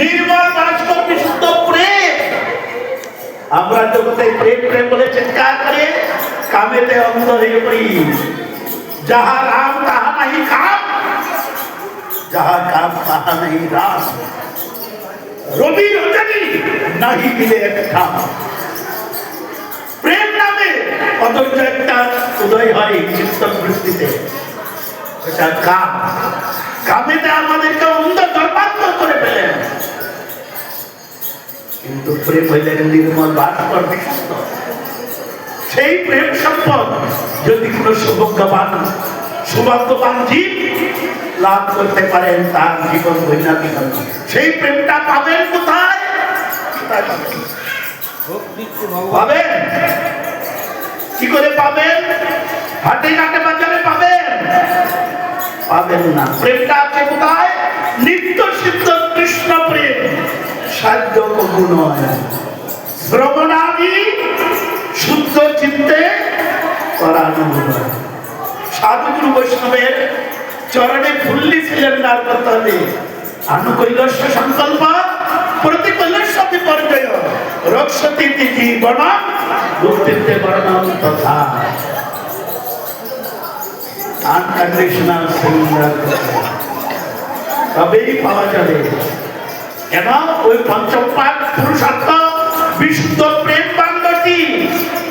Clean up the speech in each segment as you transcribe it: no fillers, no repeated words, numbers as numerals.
নির্মল বাষ্প বিশুদ্ধ প্রেম। আমরা জগতে প্রেম প্রেম বলে চিৎকার করে কামেতে অন্ধ হয়ে পড়ি। যাহা রাম তাহা নাহি কাম, যাহা কাম তাহা নাহি রাম। রবি রজনী নাহি মিলে এক কাম। প্রেম নামে অদর্য একটা উদয় হয় চিত্তবৃত্তিতে, এটা কাম। কামেতে আমাদেরকে অন্ধ ধর্মান্তর করে ফেলেন। কিন্তু প্রেম হইলেন নির্মল বাষ্প বিশুদ্ধ। সেই প্রেম সম্পদ যদি কোন সৌভাগ্যবান জীব লাভ করতে পারেন, তার জীবন বৈরাগী হবে। সেই প্রেমটা পাবেন কোথায়? পাবেন কি করে পাবেন? হাটে ঘাটে বাজারে পাবেন? পাবেন না। প্রেমটা আছে কোথায়? নিত্য সিদ্ধ কৃষ্ণ প্রেম, সাধ্য কবু নয়। শ্রবণাদি শুদ্ধ চিত্তে করানো। সাধুগুরু বৈষ্ণবের চরণে ফুল্লি ছিলেন না করতে হবে। আনুকৈলস্য সংকল্প প্রতিকৈলস্য বিপর্যয় রক্ষতি জীবন মুক্তিতে বর্ণন তথা আনকন্ডিশনাল সিঙ্গার তবেই পাওয়া যাবে। কেন? ওই পঞ্চপাদ পুরুষার্থ বিশুদ্ধ প্রেম বান্ডটি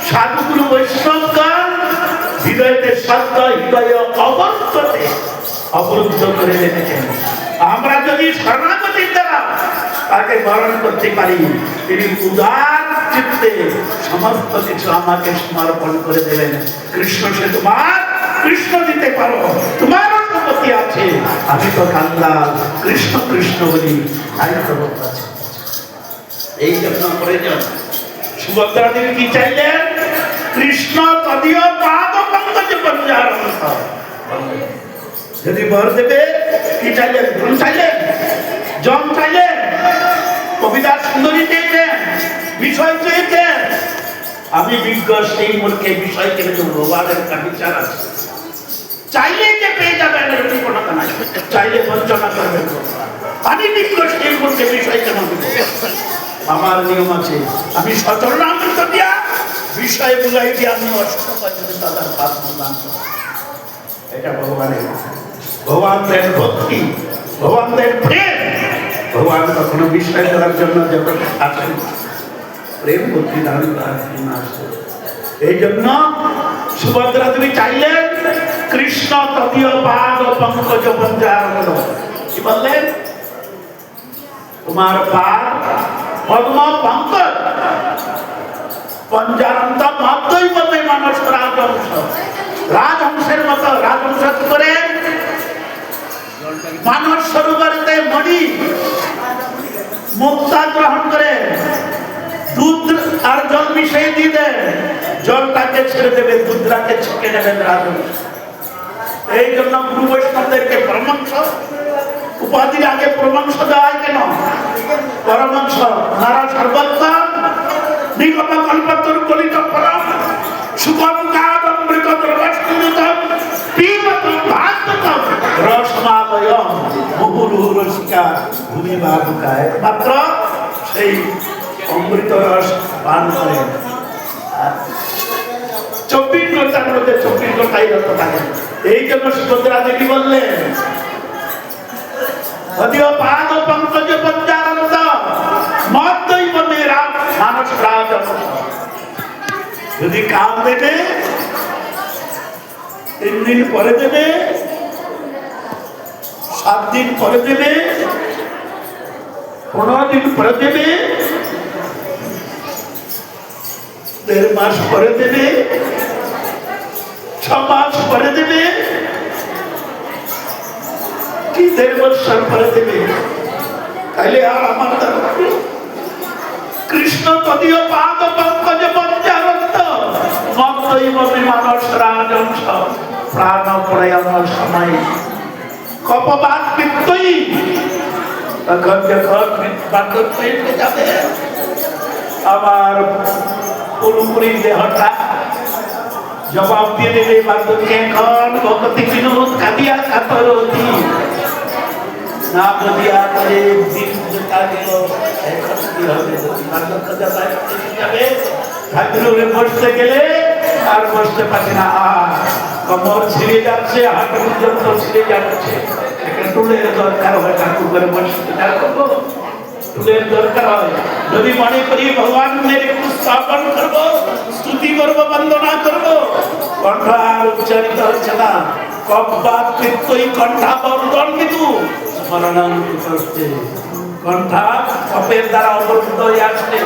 সাধুগুরু বৈষ্ণবগণ হৃদয়তে সত্য হৃদয় অবস্থতে অবরুদ্ধ করে রেখেছেন। আমরা যদি শরণাগতির দ্বারা তাকে বরণ করতে পারি, তিনি উদার চিত্তে সমস্ত কিছু আমাকে সমর্পণ করে দেবেন। কৃষ্ণ সে তোমার, কৃষ্ণ দিতে পারো, তোমার অনুমতি আছে। আমি তো কান্দাল, কৃষ্ণ কৃষ্ণ বলি, তাই তো আছে। এই জন্য প্রয়োজন। সুভদ্রা দেবী কি চাইলেন? কৃষ্ণ তদীয় পাদ পঙ্কজ পঞ্জারন্ত। যদি বর দেবে কি চাইলেন? ধন চাইলেন, জম চাইলেন, কবিতা সুন্দরী চেয়েছেন, বিষয় চেয়েছেন। আমি বিজ্ঞ সেই মূর্খে বিষয় কেন ভগবানের একটা বিচার আছে। চাইলে যে পেয়ে যাবেন এরকম কোনো কথা নাই, চাইলে বঞ্চনা করবেন। আমি বিজ্ঞ সেই মূর্খে বিষয় কেন দেব? আমার নিয়ম আছে। আমি সচরণামৃত দিয়া বিষয় বুলাই দিয়ে আমি অষ্টপাই দাদার পাপ প্রদান করব। এটা ভগবানের, ভগবান দেন ভক্তি, ভগবান দেন প্রেম। ভগবান কখনো বিষয় করার জন্য যখন আসেন, প্রেম ভক্তি দান করার জন্য আসে। এই জন্য সুভদ্রা দেবী চাইলেন কৃষ্ণ তদীয় পাদ পঙ্কজ পঞ্জারন্ত। কি বললেন? তোমার পাদ পদ্ম পঙ্কজ পঞ্জারন্ত মধ্যই মানুষ রাজহংস। রাজহংসের মতো রাজহংস করে মানস সরোবরেতে মণি মুক্তা গ্রহণ করে দুধ আর জল মিশিয়ে দিয়ে দেন, জলটাকে ছেড়ে দেবে, দুধটাকে ছেঁকে নেবেন রাজহংস। এই জন্য গুরু বৈষ্ণবদেরকে পরমাংশ উপাধির আগে পরমাংশ দেওয়া হয় কেন? পরমাংশ নারা সর্বোত্তম নিগম কল্পতর কলিত ফলম সুগম কাদম্বৃত দ্রবস্তুতম পিবত ভাগবতম রসমালয়ম মুহুরু রসিকা ভূমি বাহুকায়। মাত্র সেই অমৃত রস পান করে 24 ঘন্টার মধ্যে 24 ঘন্টাই রত থাকে। এই জন্য সুভদ্রা দেবী বললেন তদীয় পাদ পঙ্কজ পঞ্জারন্ত মদ্দৈব মেরা মানস রাজহংস। যদি কাম দেবে 3 দিন পরে দেবে, 7 দিন পরে দেবে, 15 দিন পরে দেবে, 1.5 মাস পরে দেবে, 6 মাস পরে দেবে, কি 1.5 বছর পরে দেবে। তাইলে আর আমার দরকার কৃষ্ণ তদীয় পাদ পঙ্কজ পঞ্জারন্ত মদ্দৈব মানস রাজহংস প্রাণ প্রয়াণ সময় কপবাদ মৃত্যুই। তখন যখন মৃত্যু যাবে আমার পুরোপুরি দেহটা জবাব দিয়ে দেবে বান্ধবকে, এখন ভগতি বিনোদ কাঁদিয়া কাতরতি না বলিয়া করে দিন দেখা গেল এখন কি হবে? যাবে ঠাকুরে বসতে গেলে আর বসতে পারি না, কমর ছিঁড়ে যাচ্ছে, হাঁটু পর্যন্ত ছিঁড়ে যাচ্ছে। টুলের দরকার হয়, ঠাকুর করে বসতে করবো, টুলের দরকার হয়। যদি মনে করি ভগবানের একটু স্থাপন করবো, স্তুতি করবো, বন্দনা করবো, কণ্ঠ আর উচ্চারিত হচ্ছে না। কব্বাত কৃত্যই কণ্ঠা বর্ধন কিন্তু স্মরণাঙ্কিত করছে। কণ্ঠা কপের দ্বারা অবরুদ্ধ হয়ে আসছে,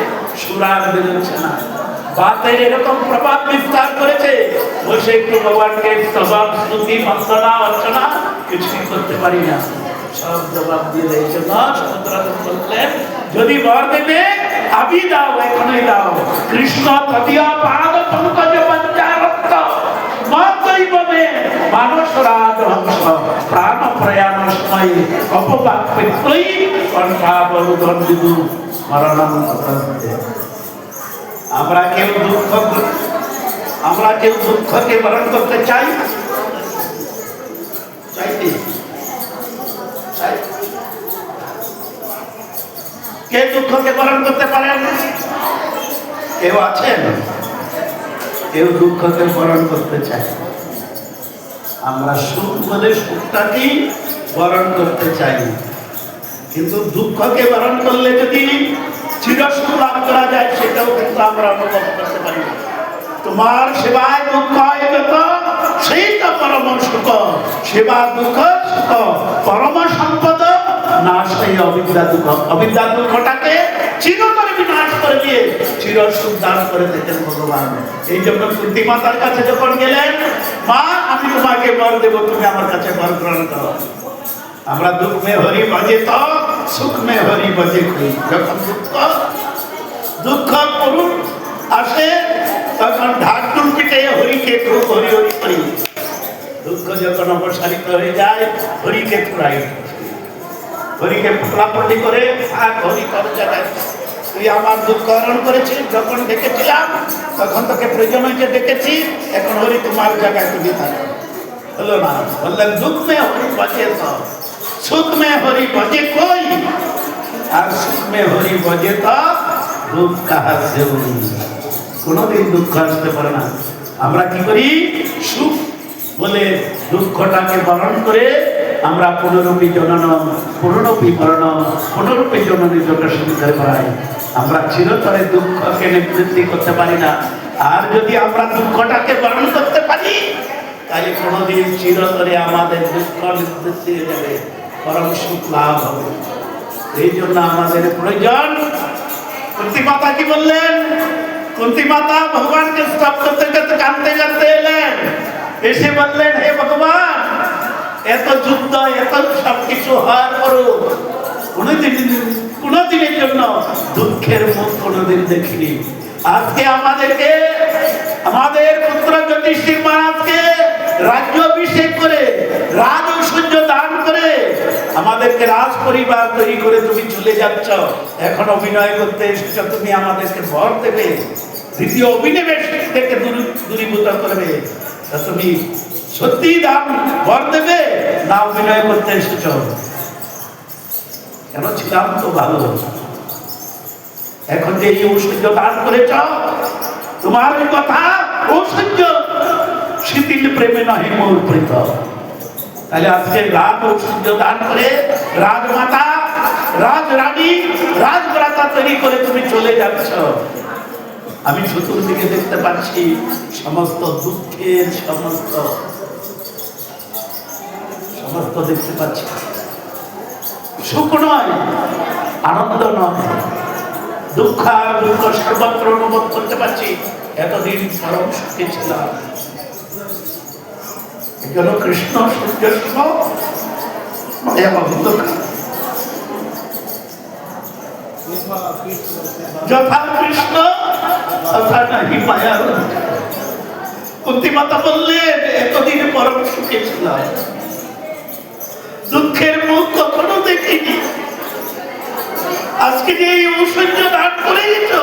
সুরার বেরোচ্ছে না। বাতের এরকম প্রভাব বিস্তার করেছে, বসে একটু ভগবানকে স্তবন স্তুতি বন্দনা অর্চনা কিছুই করতে পারি না, সব জবাব দিয়ে দেয়। জন্য সমুদ্রাতন বললেন, যদি বর দেবে আবি দাও, এখনই দাও। কৃষ্ণ তদীয় পাদ পঙ্কজ পঞ্চারত্ত মতৈবমে মানুষ রাজহংস প্রাণ প্রয়াণ সময় অপবাদ পিত্রই কণ্ঠা বরুধন বিদু স্মরণাঙ্ক করতে। আমরা কেউ দুঃখকে বরণ করতে চাই, চাইতে কে দুঃখকে বরণ করতে পারেন? কেউ আছেন? কেউ দুঃখকে বরণ করতে চায়। আমরা সুখ বলে সুখটাকেই বরণ করতে চাই, কিন্তু দুঃখকে বরণ করলে যদি চিরসুখ লাভ করা যায়, সেটাও কিন্তু আমরা অনুভব করতে পারি না। তোমার সেবায় দুঃখ এগত, সেইটা পরম সুখ। সেবা দুঃখ সুখ, পরম সম্পদ না সেই অবিদ্যা দুঃখ। অবিদ্যা দুঃখটাকে চিরতরে বিনাশ করে দিয়ে চির সুখ দান করে দিতেন ভগবান। এই জন্য কুন্তী মাতার কাছে যখন গেলেন, মা আমি তোমাকে বর দেব, তুমি আমার কাছে বর গ্রহণ করো। আমরা দুঃখ মে হরি বাজে তো, সুখ মে হরি বাজে কই। যখন দুঃখ করুন আসে, তখন ঢাকুর পিঠে হরিকে খুব হরি হরি করি। দুঃখ যখন অপসারিত হয়ে যায়, হরিকে ফুরাই, হরিকে ফোলাফলি করে আর হরি কর জায়গায় তুই আমার দুঃখ হরণ করেছিস। যখন ডেকেছিলাম তখন তোকে প্রয়োজন হয়েছে ডেকেছি, এখন হরি তোমার জায়গায় তুমি থাকো। হলো না? বললেন দুঃখ মে হরি বাজে তো, সুখ মে হরি বাজে কই। আর সুখ মে হরি বাজে তো দুঃখ কাহার দেবনি। কোনোদিন দুঃখ আসতে পারে না। আমরা কি করি? সুখ বলে দুঃখটাকে বরণ করে আমরা পুনরূপী জনন, পুনরূপী মরণ, পুনরূপী জননী যোগের সুবিধা করাই। আমরা চিরতরে দুঃখকে নিবৃত্তি করতে পারি না। আর যদি আমরা দুঃখটাকে বরণ করতে পারি, তাহলে কোনোদিন চিরতরে আমাদের দুঃখ নিবৃত্তি হয়ে যাবে, পরম সুখ লাভ হবে। এই জন্য আমাদের প্রয়োজন। কুন্তী মাতা কি বললেন? কুন্তী মাতা ভগবানকে স্তব করতে করতে কাঁদতে কাঁদতে এলেন, এসে বললেন, হে ভগবান, এত যুদ্ধ, এত সবকিছু হওয়ার পরও কোনদিনের জন্য দুঃখের মুখ কোনদিন দেখিনি। আজকে আমাদেরকে, আমাদের পুত্র যুধিষ্ঠির মহারাজকে রাজ্য অভিষেক করে, রাজ ঐশ্বর্য দান করে, আমাদেরকে রাজ পরিবার তৈরি করে তুমি চলে যাচ্ছ। এখন অভিনয় করতে এসেছ, তুমি আমাদেরকে বর দেবে, দ্বিতীয় অভিনিবেশ থেকে দূরীভূত করবে। তুমি সত্যি দান বর দেবে না অভিনয় করতে এসেছ? কেন ছিলাম তো ভালো, এখন যে ঐশ্বর্য দান করেছ, তোমার কথা ঐশ্বর্য শিথিল প্রেমে নহে মোর প্রীত। তাহলে আজকে রাজ ঐশ্বর্য দান করে রাজমাতা, রাজরানী, রাজভ্রাতা তৈরি করে তুমি চলে যাচ্ছ। আমি চতুর্দিকে দেখতে পাচ্ছি সমস্ত দুঃখের সমস্ত দেখতে পাচ্ছি। সুখ নয়, আনন্দ নয়, দুঃখ আর দুঃখ সর্বত্র অনুভব করতে পারছি। এতদিন পরম সুখী ছিলাম। এজন্য কৃষ্ণ সূর্য যথা কৃষ্ণ তথা নাহি মায়া। কুন্তী মাতা বললেন, এতদিন পরম সুখে ছিলাম, দুঃখের মুখ কখনো দেখিনি। আজকে যে এই ঐশ্বর্য দান করে দিত,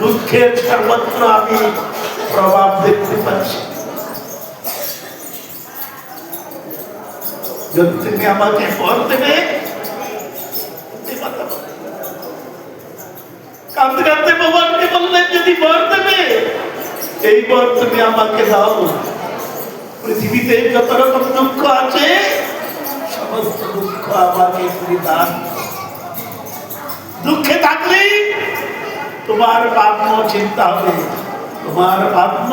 দুঃখের সর্বত্র আমি প্রভাব দেখতে পাচ্ছি। যদি তুমি আমাকে বর দেবে, কথা বলে। কাঁদতে কাঁদতে ভগবানকে বললেন, যদি বর দেবে এই বর তুমি আমাকে দাও। পৃথিবীতে যত রকম দুঃখ আছে সমস্ত দুঃখ আমাকে তুমি দান। দুঃখে থাকলে তোমার পাপ্য চিন্তা হবে, তোমার পাপ্য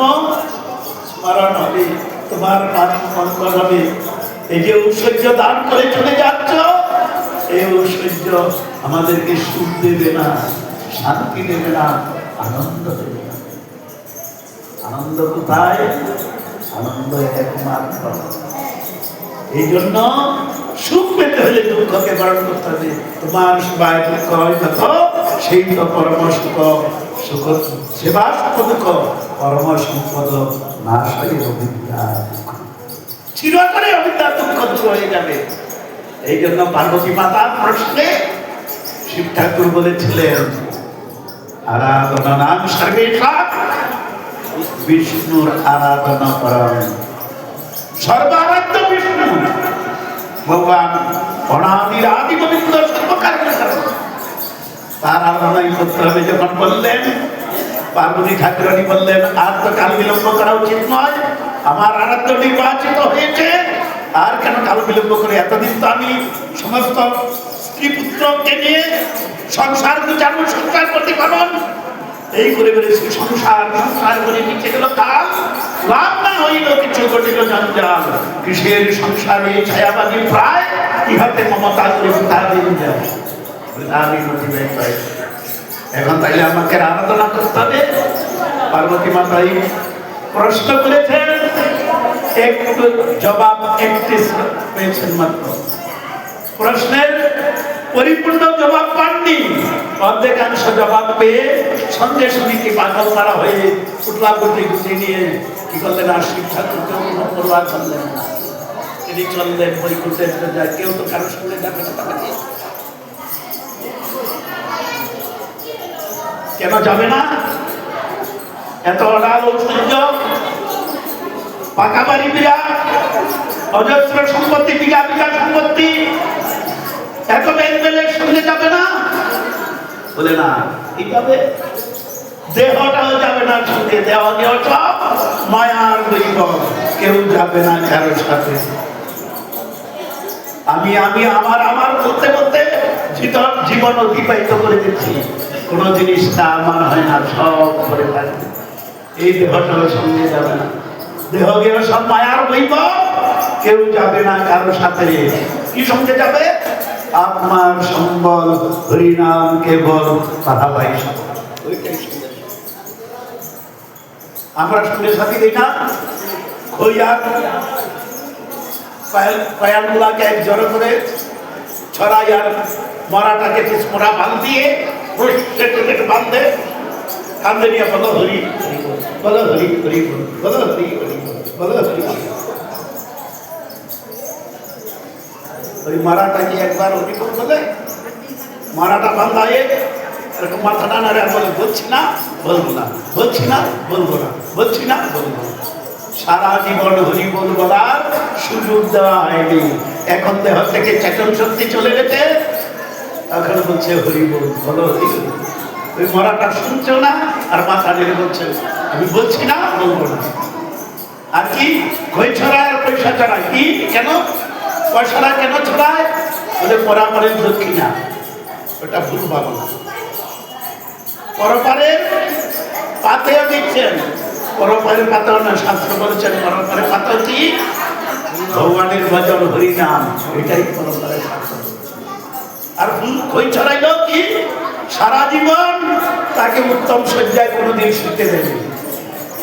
স্মরণ হবে, তোমার পাপ্য মন্ত্রণ হবে। এই যে ঐশ্বর্য দান করে চলে যাচ্ছ, এই ঐশ্বর্য আমাদেরকে সুখ দেবে না, শান্তি দেবে না, আনন্দ দেবে না। আনন্দ কোথায়? আনন্দ একমাত্র। এই জন্য সুখ পেতে হলে দুঃখকে বরণ করতে হবে। তোমার সেবায় দুঃখ হয় তত সেই তো পরম সুখ। সুখ সেবা সুখ দুঃখ পরম সম্পদ নাশ হয়ে অবিদ্যা দুঃখ, চিরতরে অবিদ্যা দুঃখ দূর হয়ে যাবে। এই জন্য পার্বতী মাতার প্রশ্নে শিব ঠাকুর বলেছিলেন, আরাধনা নাম সর্বেশাং বিষ্ণুর আরাধনা পরম। সর্বারাধ্য বিষ্ণু ভগবান, অনাদির আদি গোবিন্দ, সর্বকারণ। তার আরাধনাই করতে হবে। যখন বললেন, পার্বতী ঠাকুরানী বললেন, আর তো কাল বিলম্ব করা উচিত নয়, আমার আরাধ্য নির্বাচিত হয়েছে, আর কেন কাল বিলম্ব করে? এতদিন তো আমি সমস্ত স্ত্রী পুত্রকে নিয়ে সংসার গুছানো, সংসার প্রতিপালন এই করে বেড়েছি, সংসার সংসার করে নিচে গেল কাল, লাভ না হইল কিছু ঘটিল জঞ্জাল। কিসের সংসারে ছায়াবাদী প্রায়, ইহাতে মমতা করে বৃথা দিন যায়, বৃথা দিন অতিবাহিত হয়। এখন তাইলে আমাকে আরাধনা করতে হবে। পার্বতী মাতাই প্রশ্ন করেছেন, একটু জবাব একটি পেয়েছেন মাত্র। প্রশ্নের পরিপূর্ণ জবাব পাননি, অর্ধেকাংশ জবাব পেয়ে সঙ্গে সঙ্গে কি পাগল মারা হয়ে উঠলা গুটি গুটি নিয়ে কি করলেন? আর শিব ঠাকুরকে অনুভব করবার করলেন না। তিনি চললেন বৈকুণ্ঠে যায়। কেউ তো কারোর সঙ্গে যাবে না, তাকে কেন যাবে না? এত অডাল ঐশ্বর্য, পাকা বাড়ি বিরাট, অজস্র সম্পত্তি, বিঘা বিঘা সম্পত্তি, এত বেলবেলের সঙ্গে যাবে না? বলে না, কি যাবে? দেহটাও যাবে না সঙ্গে, দেহ দেহ সব মায়ার দৈব, কেউ যাবে না কারোর সাথে। আমি আমি আমার আমার বলতে বলতে জীবন অতিবাহিত করে দিচ্ছি, কোনো জিনিসটা আমার হয় না, সব করে থাকবে। এই দেহটাও সঙ্গে যাবে না, দেহ দেহ সব মায়ার দৈব, কেউ যাবে না কারোর সাথে। কি সঙ্গে যাবে? আপনার সম্বল হরিনাম কেবল তাহা পাই। আমরা সঙ্গে সাথী দিই না, খইয়ার পায়ানগুলাকে এক জড়ো করে ছড়াই, আর মরাটাকে মোড়া বাঁধ দিয়ে বাঁধে, কান্দে নিয়ে বলো হরি বলো, হরি হরি বলো, হরি হরি বলো, হরি। ওই মারাটাকে একবার হরি বলে মারাটা বাঁধায় এরকম মাথাটা নাড়ে আর বলে, বলছি না বলবো না, বলছি না বলবো না, বলছি না বলবো না। সারা জীবন হরি বল বলার সুযোগ দেওয়া হয়নি। এখন দেহ থেকে চেতন শক্তি চলে গেছে, এখন বলছে হরি বল বলো, হরি হরি। ওই মরাটা শুনছো না, আর মাথা নেড়ে বলছে, আমি বলছি না বলবো না। আর কি খই ছড়ায় আর পয়সা ছড়ায়? কি কেন পয়সাটা কেন ছড়ায়? বলে পরাপরের দক্ষিণা, ওটা ভুল ভাবনা। পরপারের পাতেও দিচ্ছেন, পরপারের পাতেও না, শাস্ত্র বলেছেন পরপারের পাতেও কি? ভগবানের ভজন হরিনাম, এটাই পরপারের পাতে। আর খই ছড়াইল কি? সারা জীবন তাকে উত্তম শয্যায় কোনোদিন শুতে দেবে।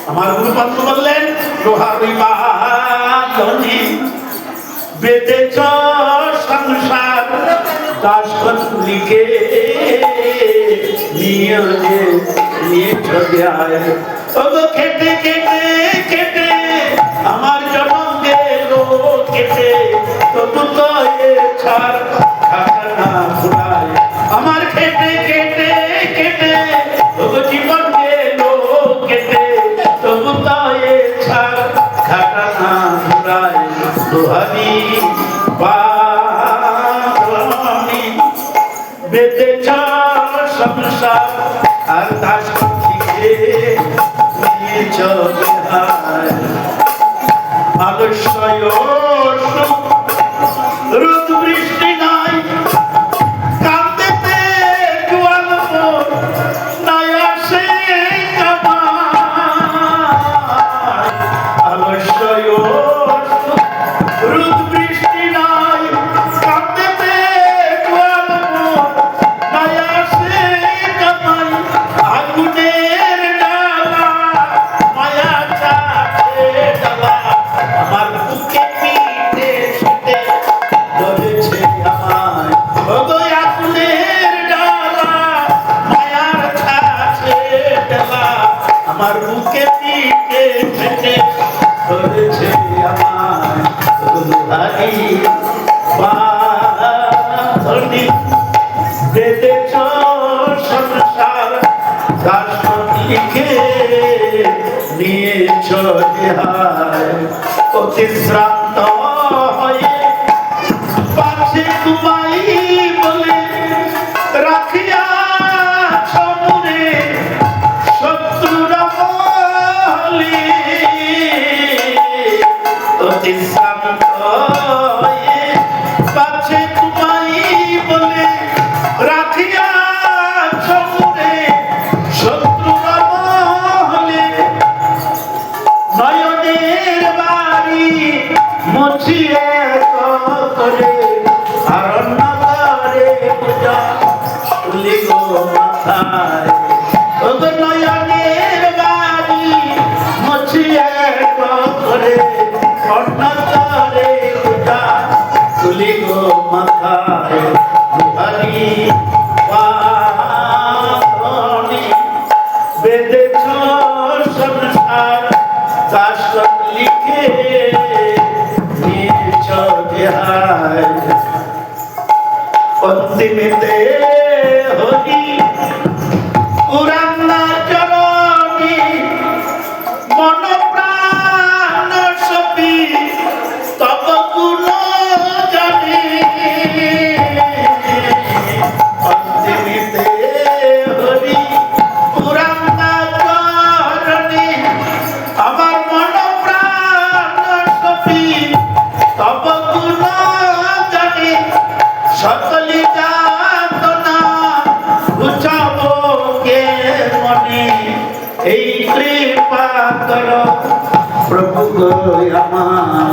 আমার গুরুপাত্র বললেন, লোহারি বাহাদনি বেঁধেছ সংসার দাসলিকে নিয়েছ দেয়, তবু কেটে কেটে কেটে আমার জন্ম গেল কেটে, তবু তো এ ছাড় খানা ফুরায়। আমার খেটে কেটে কেটে তবু জীবন গেল কেটে, তবু তো এ ছাড় খানা ফুরায়। লোহারি বাহাদনি বেঁধেছ সংসার আর দাস থেকে নিয়েছ বিহার আলস্যয় সুখ রোদ বৃষ্টি নাই কাঁদেতে জোয়াল মোর নাই আসে কামাই আলস্যয় সুখ রোদ বৃষ্টি নাই কাঁদেতে জোয়াল মোর নাই আসে কামাই আগুনের ডালা মায়া চাটে ডালা আমার বুকে পিঠে শুতে ধরেছে আমায় ওগো আগুনের ডালা মায়ার ছাছে ডালা আমার বুকে পিঠে শুতে ধরেছে আমায় দুহারি বাঁধনি বেঁধেছ সংসার দাস লিখে নিয়েছ দেহায় অতিশ্রান্ত হয়ে পাশে তোমায় বলে রাখিয়াছ মনে শত্রুরা বলে অতিশ্রান্ত হয়ে পাশে তোমায় বলে রাখিয়াছ মনে শত্রুরা বলে নয়নের বাড়ি মুছিয়ে করে আরণ্য করে পূজা তুলি গো মাথায় ওগো নয়নের বাড়ি মুছিয়ে করে অন্য করে পূজা তুলি গো মাথায় দুহারি বাঁধনি বেঁধেছ সংসার দাস লিখে নিয়েছ দেহায় অন্তিমেতে হরি পুরাণ চরণী মন প্রাণ সপি তব গুণ জানি অন্তিমেতে হরি পুরাণ চরণী আমার মন প্রাণ সপি তব গুণ জানি সকলি যাতনা বুঝাবো কে মনে এই কৃপা কর প্রভু গো আমার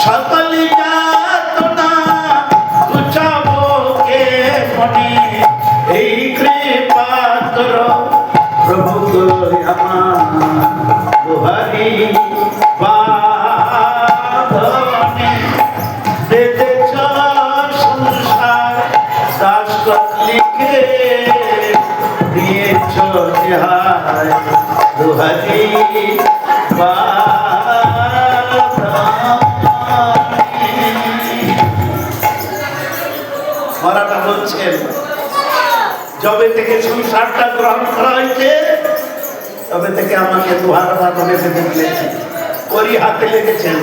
সকলি যাতনা বুঝাবো কে মনে এই কৃপা কর প্রভু গো আমার দুহারি বাঁধনি বেঁধেছ সংসার দাস লিখে দিয়েছ দেহায় দুহারি মারাটা বলছেন যবে থেকে সংসারটা গ্রহণ করা হয়েছে তবে থেকে আমাকে দুহার বাঁধনে বেঁধে দিয়েছে করি হাতে লেগেছেন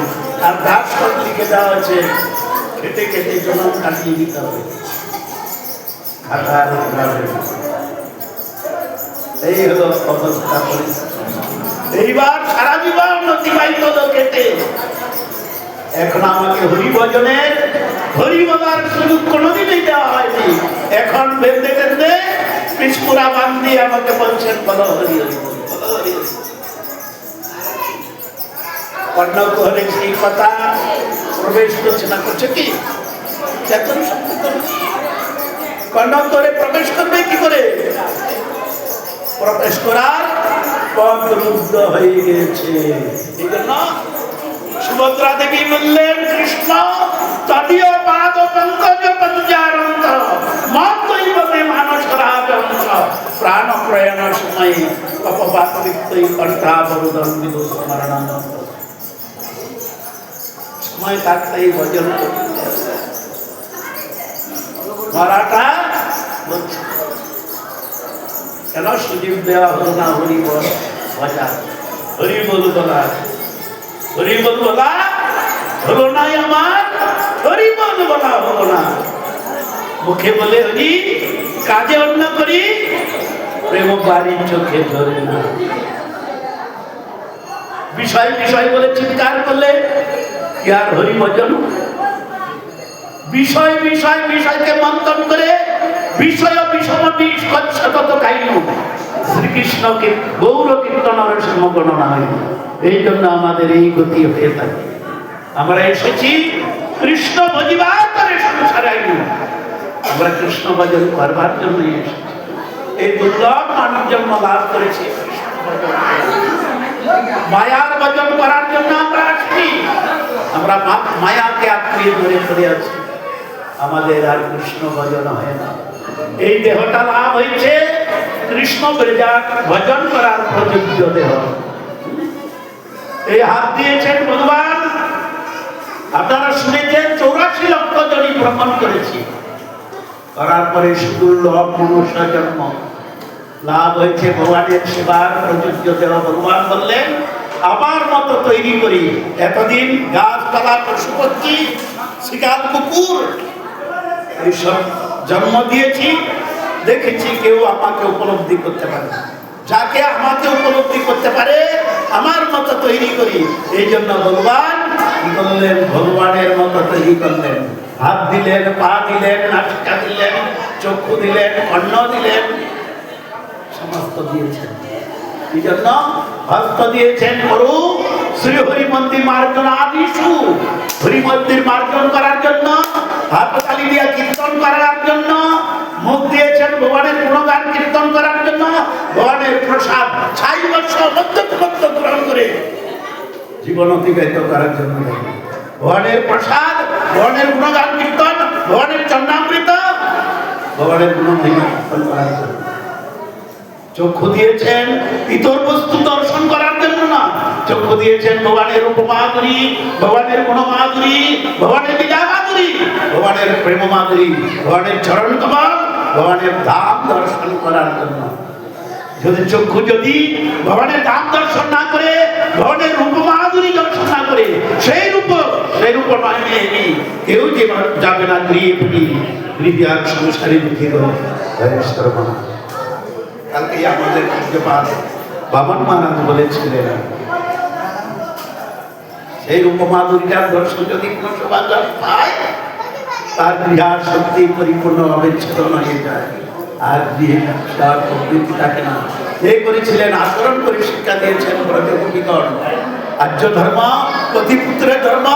আর দাস লিখে দেওয়া হয়েছে খেতে খেতে জনম কাটিয়ে দিতে হবে এই হলো অবস্থা এইবার সারা জীবন অতিবাহিত খেতে এখন আমাকে হরিভজনের হরি বলার সুযোগ কোনোদিনই দেওয়া হয়নি এখন বেঁধে বেঁধে পিছপুরা বান দিয়ে আমাকে বলছেন বলো হরি হরি বলো হরি হরি কর্ণক হরে সেই কথা প্রবেশ করছে না করছে কি কর্ণক করে প্রবেশ করবে কি করে প্রবেশ করার পথ রুদ্ধ হয়ে গেছে এই জন্য সুভদ্রা দেবী বললেন কৃষ্ণ তদীয় পাদ পঙ্কজ পঞ্জারন্ত মাতৈবতে মানস রাজন্ত প্রাণ প্রয়াণ সময়ে অপবাতৃত্বই কণ্ঠাবরুদন বিদু স্মরণানন্দ সময় কাটতেই ভজন করতে মারাটা বলছে কেন সুযোগ দেওয়া হলো না হরি বল ভজা হরি বল বলা হরি বল বলা হলো নাই আমার হরি বল বলা হলো না মুখে বলে হরি, কাজে অন্য করি, প্রেম বাড়ির চোখে ধরে না। বিষয় বিষয় বলে চিৎকার করলে কি আর হরি ভজন? বিষয় বিষয় বিষয়কে মন্থন করে বিষয় বিষম বিষ কচ্ছতত কাইনু শ্রীকৃষ্ণকে গৌর কীর্তনের সমগণনা হয়। এই জন্য আমাদের এই গতি হয়ে থাকে। আমরা এসেছি কৃষ্ণ ভজিবার করে সংসারে আইনু, আমরা কৃষ্ণ ভজন করবার জন্য এসেছি। এই দুর্লভ মানব জন্ম লাভ করেছি মায়ার ভজন করার জন্য আমরা আসছি। আমরা মায়াকে আঁকড়িয়ে ধরে পড়ে আছি, আমাদের আর কৃষ্ণ ভজন হয় না। এই দেহটা লাভ হয়েছে কৃষ্ণ ভজন করার প্রযোজ্য দেহ। এই হাত দিয়েছেন ভগবান। আপনারা শুনেছেন 84 লক্ষ জনই ভ্রমণ করেছি, করার পরে সুদুর্লভ মনুষ্য জন্ম লাভ হয়েছে ভগবানের সেবার প্রযোজ্য দেহ। ভগবান বললেন আমার মতো তৈরি করি। এতদিন গাছপালা পশু পক্ষী শিকার কুকুর এইসব জন্ম দিয়েছি, দেখেছি কেউ আমাকে উপলব্ধি করতে পারে। যাকে আমাকে উপলব্ধি করতে পারে আমার মতো তৈরি করি। এই জন্য ভগবান কি করলেন? ভগবানের মতো তৈরি করলেন। হাত দিলেন, পা দিলেন, নাসিকা দিলেন, চক্ষু দিলেন, কর্ণ দিলেন, সমস্ত দিয়েছেন। এই জন্য হস্ত দিয়েছেন করু শ্রী হরি মন্দির মার্জন আদিশু, হরি মন্দির মার্জন করার জন্য, হাততালি দিয়ে কীর্তন করার জন্য। মুখ দিয়েছেন ভগবানের গুণগান কীর্তন করার জন্য। ভগবানের প্রসাদ 6 বছর মধ্যে গ্রহণ করে জীবন অতিবাহিত করার জন্য। ভগবানের প্রসাদ, ভগবানের গুণগান কীর্তন, ভগবানের চন্দ্রামৃত, ভগবানের গুণমহিমা কীর্তন করার জন্য। চক্ষু দিয়েছেন ইতর বস্তু দর্শন করার জন্য না, চক্ষু দিয়েছেন ভগবানের উপমাধুরী, ভগবানের গুণমাধুরী, ভগবানের লীলা মাধুরী, ভগবানের প্রেম মাধুরী, ভগবানের চরণ কমল, ভগবানের ধাম দর্শন করার জন্য। যদি ভগবানের ধাম দর্শন না করে, ভগবানের রূপ মাধুরী দর্শন না করে, সেই রূপ নয় নিয়ে কেউ যে যাবে না গৃহে ফিরি, গৃহে আর সংসারে লিখে গেল। কালকে আমাদের পূজ্যপাদ বামন মহারাজ বলেছিলেন সেই রূপমাধুরীর দর্শন যদি কোনো সমাচার পায় তার গৃহ শক্তি পরিপূর্ণ অবিচ্ছেদন হয়ে যায়, আর গৃহে প্রবৃত্তি থাকে না। যে করেছিলেন আচরণ করে শিক্ষা দিয়েছেন ব্রজগোপীগণ। আর্য ধর্ম, পতিপুত্রের ধর্ম,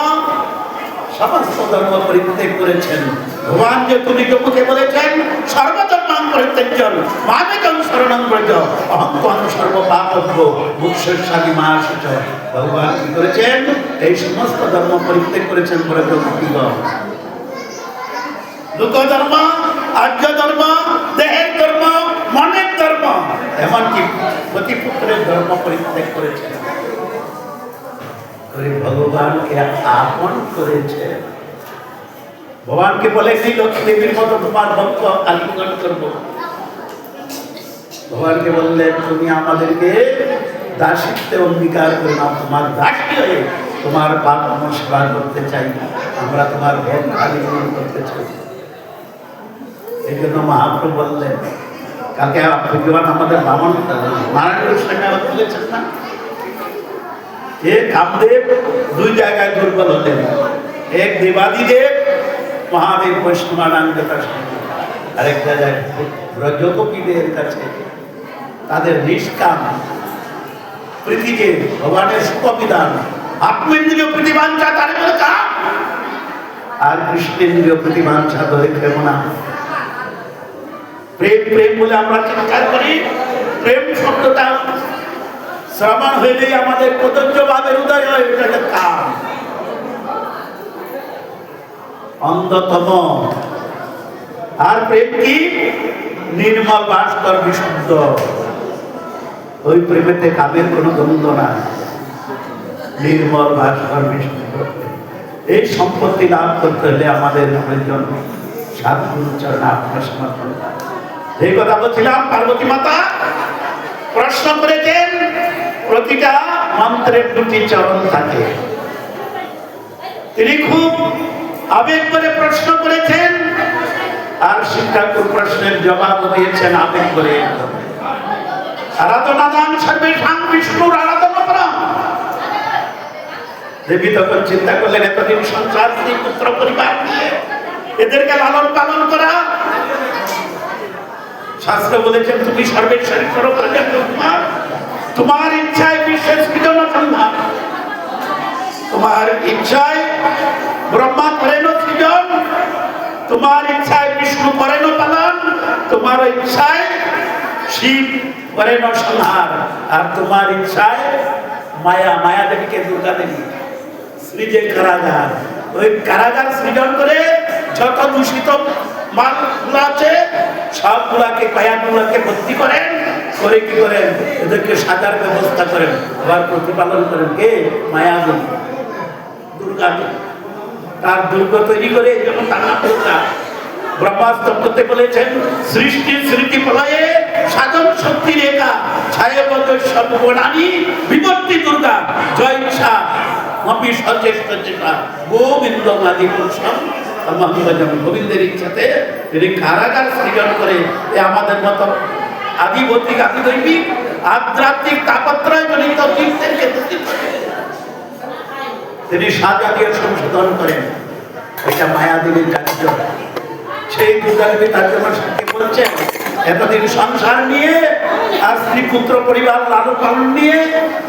সমস্ত ধর্ম পরিত্যাগ করেছেন। ভগবান যে তুমি যোগকে বলেছেন সর্বধর্মাং পরিত্যাজ্য মামেকং শরণং ব্রজ অহং ত্বং সর্বপাপভ্য মুক্ষস্যামি মা শুচ। ভগবান কি করেছেন? এই সমস্ত ধর্ম পরিত্যাগ করেছেন ব্রজগোপীগণ। লোক ধর্ম, আর্য ধর্ম, দেহের ধর্ম, মনের ধর্ম, এমনকি পতিপুত্রের ধর্ম পরিত্যাগ করেছেন। ভগবানকে আপন করেছে। ভগবানকে বলেনি লক্ষ্মী দেবীর মতো তোমার ভক্ত আলিঙ্গন করব। ভগবানকে বললেন তুমি আমাদেরকে দাসিত্বে অঙ্গীকার করে নাও, তোমার দাসী হয়ে তোমার পাপ সেবা করতে চাই, আমরা তোমার ভোগ আলিঙ্গন করতে চাই। এই জন্য মহাপ্রভু বললেন, কালকে ভগবান আমাদের বামন নারায়ণ সঙ্গে বলেছেন না, কামদেব 2 জায়গায় দুর্বল হলেন। এক দেবাদিদেব মহাদেব বৈষ্ণবানন্দের কাছে, আরেক জায়গায় ব্রজগোপীদের কাছে। তাদের নিষ্কাম প্রীতিকে ভগবানের সুবিধান, আত্মেন্দ্রীয় প্রতিবাঞ্ছা তার বলে কাম, আর কৃষ্ণেন্দ্রীয় প্রতিবাঞ্ছা ধরে প্রেম না। প্রেম প্রেম বলে আমরা চিৎকার করি, প্রেম শব্দটা শ্রবণ হইলেই আমাদের প্রত্যক্ষ ভাবের উদয় হয়, এটাকে কাম। অন্ধতম। আর প্রেম কি? নির্মল ভাস্কর বিশুদ্ধ। ওই প্রেমেতে কামের কোনো দ্বন্দ্ব না, নির্মল ভাস্কর বিশুদ্ধ। এই সম্পত্তি লাভ করতে হলে আমাদের প্রয়োজন সাধুগুরু চরণে আত্মসমর্পণ। এই কথা বলছিলাম, পার্বতী মাতা প্রশ্ন করেছেন, প্রতিটা মন্ত্রের 2টি চরণ থাকে। তিনি খুব আবেগ করে প্রশ্ন করেছেন, আর শিব ঠাকুর প্রশ্নের জবাব দিয়েছেন আবেগ করে, আরাধনা দান সর্বেষাং বিষ্ণুর আরাধনা করা। দেবী তখন চিন্তা করলেন, এতদিন সংসার স্ত্রী পুত্র পরিবার নিয়ে এদেরকে লালন পালন করা, শাস্ত্র বলেছেন তুমি সর্বেশ্বরী তোমার তোমার ইচ্ছায় বিশ্বের সৃজন সম্ভব, তোমার ইচ্ছায় ব্রহ্মা করেন সৃজন, তোমার ইচ্ছায় বিষ্ণু করেন পালন, তোমার ইচ্ছায় শিব করেন সংহার, আর তোমার ইচ্ছায় মায়া, মায়া দেবীকে দুর্গা দেবী সৃজে কারাগার, ওই কারাগার সৃজন করে যত দূষিত মালগুলো আছে সবগুলাকে কায়াগুলাকে ভর্তি করেন, করে কি করেন এদেরকে সাজার ব্যবস্থা করেন, আবার প্রতিপালন করেন কে? মায়া দেবী, দুর্গা দেবী। তার দুর্গ তৈরি করে এই জন্য তার নাম দুর্গা। ব্রহ্মাস্ত্র করতে বলেছেন সৃষ্টি স্মৃতি প্রলয়ে সাধন শক্তি রেখা ছায়ে বদল সব গুণানি বিবর্তি দুর্গা জয় ইচ্ছা মপি সচেষ্ট চেষ্টা গোবিন্দ আদি পুরুষম গোবিন্দের ইচ্ছাতে তিনি কারাগার সৃজন করে আমাদের মতো আদিভৌতিক আদিদৈবিক আধ্যাত্মিক তাপত্রয় জনিত চিন্তাকে তিনি সাজা দিয়ে সংশোধন করেন। এটা মায়াদেবীর কার্য। সেই দুর্গাদেবী তার জন্য সাক্ষী বলছেন, এতদিন সংসার নিয়ে আর স্ত্রী পুত্র পরিবার লালন পালন নিয়ে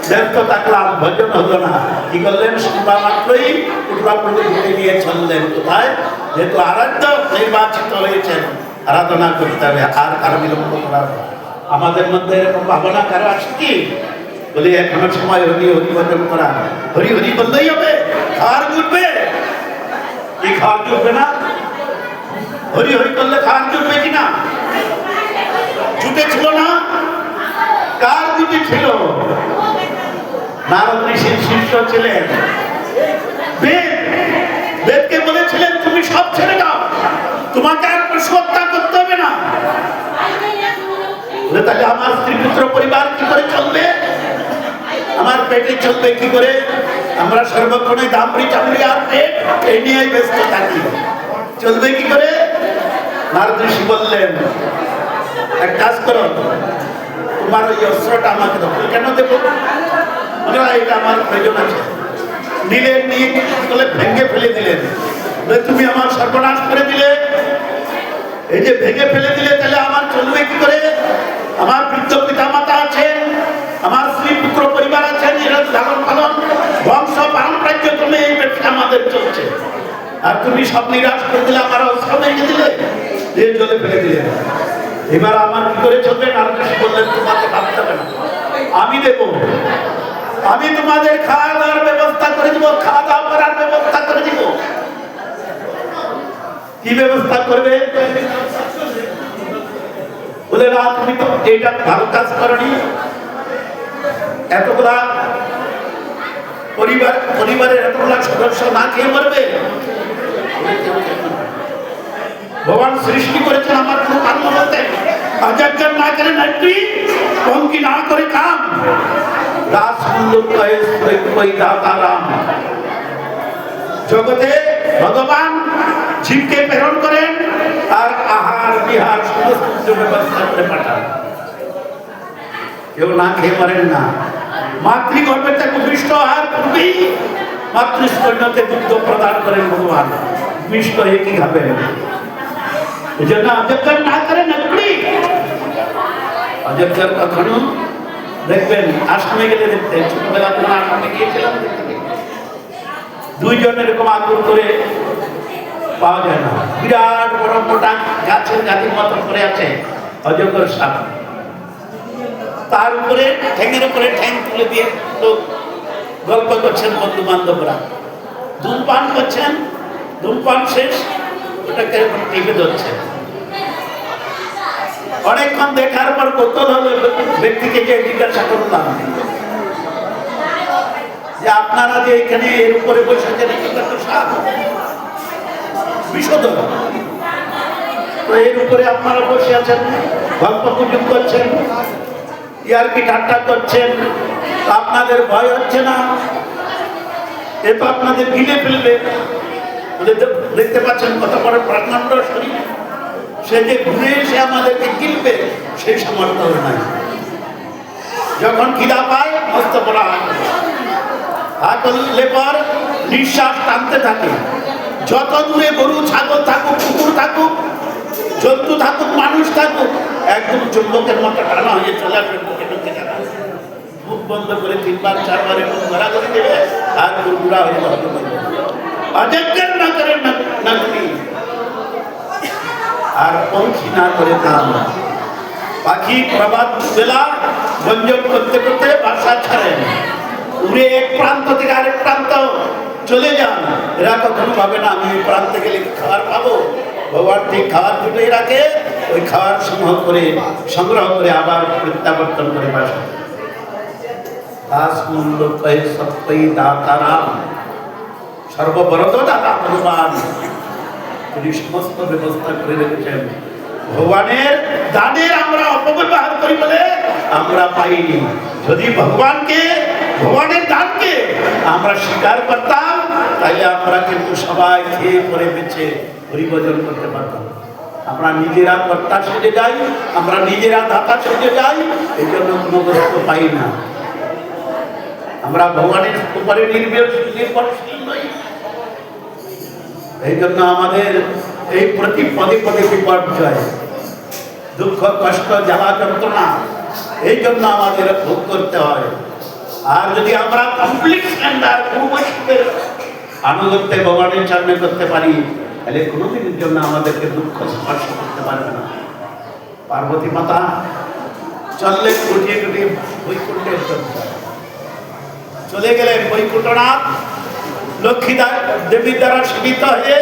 ব্যস্ত থাকলাম, ভজন হলো না। কি করলেন? সন্ধ্যা মাত্রই উঠলাপুলি ঘুরে নিয়ে চললেন কোথায়? যেহেতু আরাধ্য নির্বাচিত হয়েছেন, আরাধনা করতে হবে, আর কারো বিলম্ব করা হবে। আমাদের মধ্যে এরকম ভাবনা কারো আসে কি? বলি এখনো সময় হরি হরি ভজন করা, হরি হরি বললেই হবে, খাওয়ার জুটবে কি? খাওয়ার জুটবে না? হরি হরি করলে খাওয়ার জুটবে কিনা? জুটেছিল না? কার জুটে ছিল? নারদ ঋষির শিষ্য ছিলেন। বেদকে বলেছিলেন তুমি সব ছেড়ে দাও, তোমাকে আর হত্যা করতে হবে না। তাহলে আমার স্ত্রী পুত্র পরিবার কি করে চলবে? আমার পেটে চলবে কি করে? আমরা সর্বক্ষণে দামড়ি চামড়ি আর পেট এই নিয়ে ব্যস্ত থাকি, চলবে কি করে? নারদ ঋষি বললেন এক কাজ করো, তোমার ওই অস্ত্রটা আমাকে দাও। কেন দেবো? এটা আমার প্রয়োজন আছে। নিলেন, নিয়ে বলে ভেঙে ফেলে দিলেন। তুমি আমার সর্বনাশ করে দিলে, এই যে ভেঙে ফেলে দিলে, তাহলে আমার চলবে কি করে? আমার বৃদ্ধ পিতা মাতা আছেন, আমার স্ত্রী পুত্র পরিবার আছেন, এরা লালন পালন বংশ পারম্পর্য ক্রমে এই ব্যবসা আমাদের চলছে, আর তুমি সব নিরাশ করে দিলে, আমার অস্ত্র ভেঙে দিলে, দিয়ে জলে ফেলে দিলে। এবার আমার কি করে চলবে? নারদ ঋষি বললেন তোমাকে ভাবতে হবে না, আমি দেব। আমি তোমাদের খাওয়া দাওয়ার ব্যবস্থা করে দিব, খাওয়া দাওয়া করার ব্যবস্থা করে দিব। কি ব্যবস্থা করবে? বলে না তুমি তো এইটা ভালো কাজ করনি, এতগুলা পরিবারের এতগুলা সদস্য না খেয়ে মরবে। ভগবান সৃষ্টি করেছেন আমার কোনো কাম বলতে, অযজ্ঞ না করে নাটি পঙ্কি না করে কাম, দাস জগতে ভগবান জীবকে প্রেরণ করেন আর আহার বিহার সমস্ত ব্যবস্থা করে পাঠান। কেউ না খেয়ে পারেন না। মাতৃগর্ভে থেকে ভূমিষ্ঠ হওয়ার পূর্বেই মাতৃস্তন্যতে দুগ্ধ প্রদান করেন ভগবান। ভূমিষ্ঠ হয়ে কি খাবেন? এই জন্য অযজ্ঞ না করেন নাকি? অযজ্ঞের কখনো দেখবেন আশ্রমে গেলে দেখতে, ছোটবেলা তোমার আশ্রমে গিয়েছিলাম, দুইজন এরকম আগ্রহ করে পাওয়া যায় না। বিরাট বড় মোটা গাছের গাছের মতো করে আছে অজগর সাপ, তার উপরে ঠ্যাঙের উপরে ঠ্যাং তুলে দিয়ে লোক গল্প করছেন, বন্ধু বান্ধবরা ধূমপান করছেন, ধূমপান শেষ ওটাকে এরকম টিপে ধরছে। অনেকক্ষণ দেখার পর কৌতূহল হলো, ব্যক্তিকে যে জিজ্ঞাসা করলাম যে আপনারা যে এখানে এর উপরে বসেছেন, বিষধর, তো এর উপরে আপনারা বসে আছেন, গল্প গুজব করছেন, ইয়ার্কি ঠাট্টা করছেন, আপনাদের ভয় হচ্ছে না? এ তো আপনাদের গিলে ফেলবে। দেখতে পাচ্ছেন কত বড় প্রাণান্ড শরীর, সে যে ঘুরে এসে আমাদেরকে কিনবে সেই সামর্থ্য নাই। যখন খিদা পায় মস্ত বলা হা করলে পর নিঃশ্বাস টানতে থাকে। যত দূরে গরু ছাগল থাকুক, কুকুর থাকুক, জন্তু থাকুক, মানুষ থাকুক, একদম চুম্বকের মতো টানা হয়ে চলে আসবে। মুখে ঢুকে যাবে, মুখ বন্ধ করে 3 বার 4 বার এবং ধরা করে দেবে আর গুড়গুড়া হয়ে যাবে। অযজ্ঞের না করে নাকি আর পঙ্খী না করে কাম। পাখি প্রভাত বেলা গঞ্জন করতে করতে বাসা ছাড়েন, উড়ে এক প্রান্ত থেকে আরেক প্রান্ত চলে যান। এরা কখনো ভাবে না আমি প্রান্তে গেলে খাবার পাবো। ভগবান ঠিক খাবার জুটিয়ে রাখে, ওই খাবার সংগ্রহ করে আবার প্রত্যাবর্তন করে বাসা। দাস মূল্য কয়ে সত্যই দাতারাম, সর্ববরত দাতা ভগবান। তিনি সমস্ত ব্যবস্থা করে রেখেছেন। ভগবানের দানের আমরা অপব্যবহার করি বলে আমরা পাইনি। যদি ভগবানের দানকে আমরা স্বীকার করতাম, তাহলে আমরা কিন্তু সবাই খেয়ে পরে বেঁচে হরিভজন করতে পারতাম। আমরা নিজেরা কর্তা সেজে যাই, আমরা নিজেরা দাতা সেজে যাই, এই জন্য কোনো বস্তু পাই না। আমরা ভগবানের উপরে নির্ভরশীল নই। এই জন্য আমাদের এই প্রতি পদে পদে বিপর্যয়, দুঃখ, কষ্ট, জ্বালা, যন্ত্রণা, এই জন্য আমাদের ভোগ করতে হয়। আর যদি আমরা কমপ্লিট স্ট্যান্ডার্ড পূর্বশীলের আনুগত্যে ভগবানের সামনে করতে পারি, তাহলে কোনোদিনের জন্য আমাদেরকে দুঃখ স্পর্শ করতে পারবে না। পার্বতী মাতা চললেন গুটিয়ে গুটিয়ে বৈকুণ্ঠের চলে গেলেন। বৈকুণ্ঠনাথ লক্ষ্মী দেবীর দ্বারা সেবিত হয়ে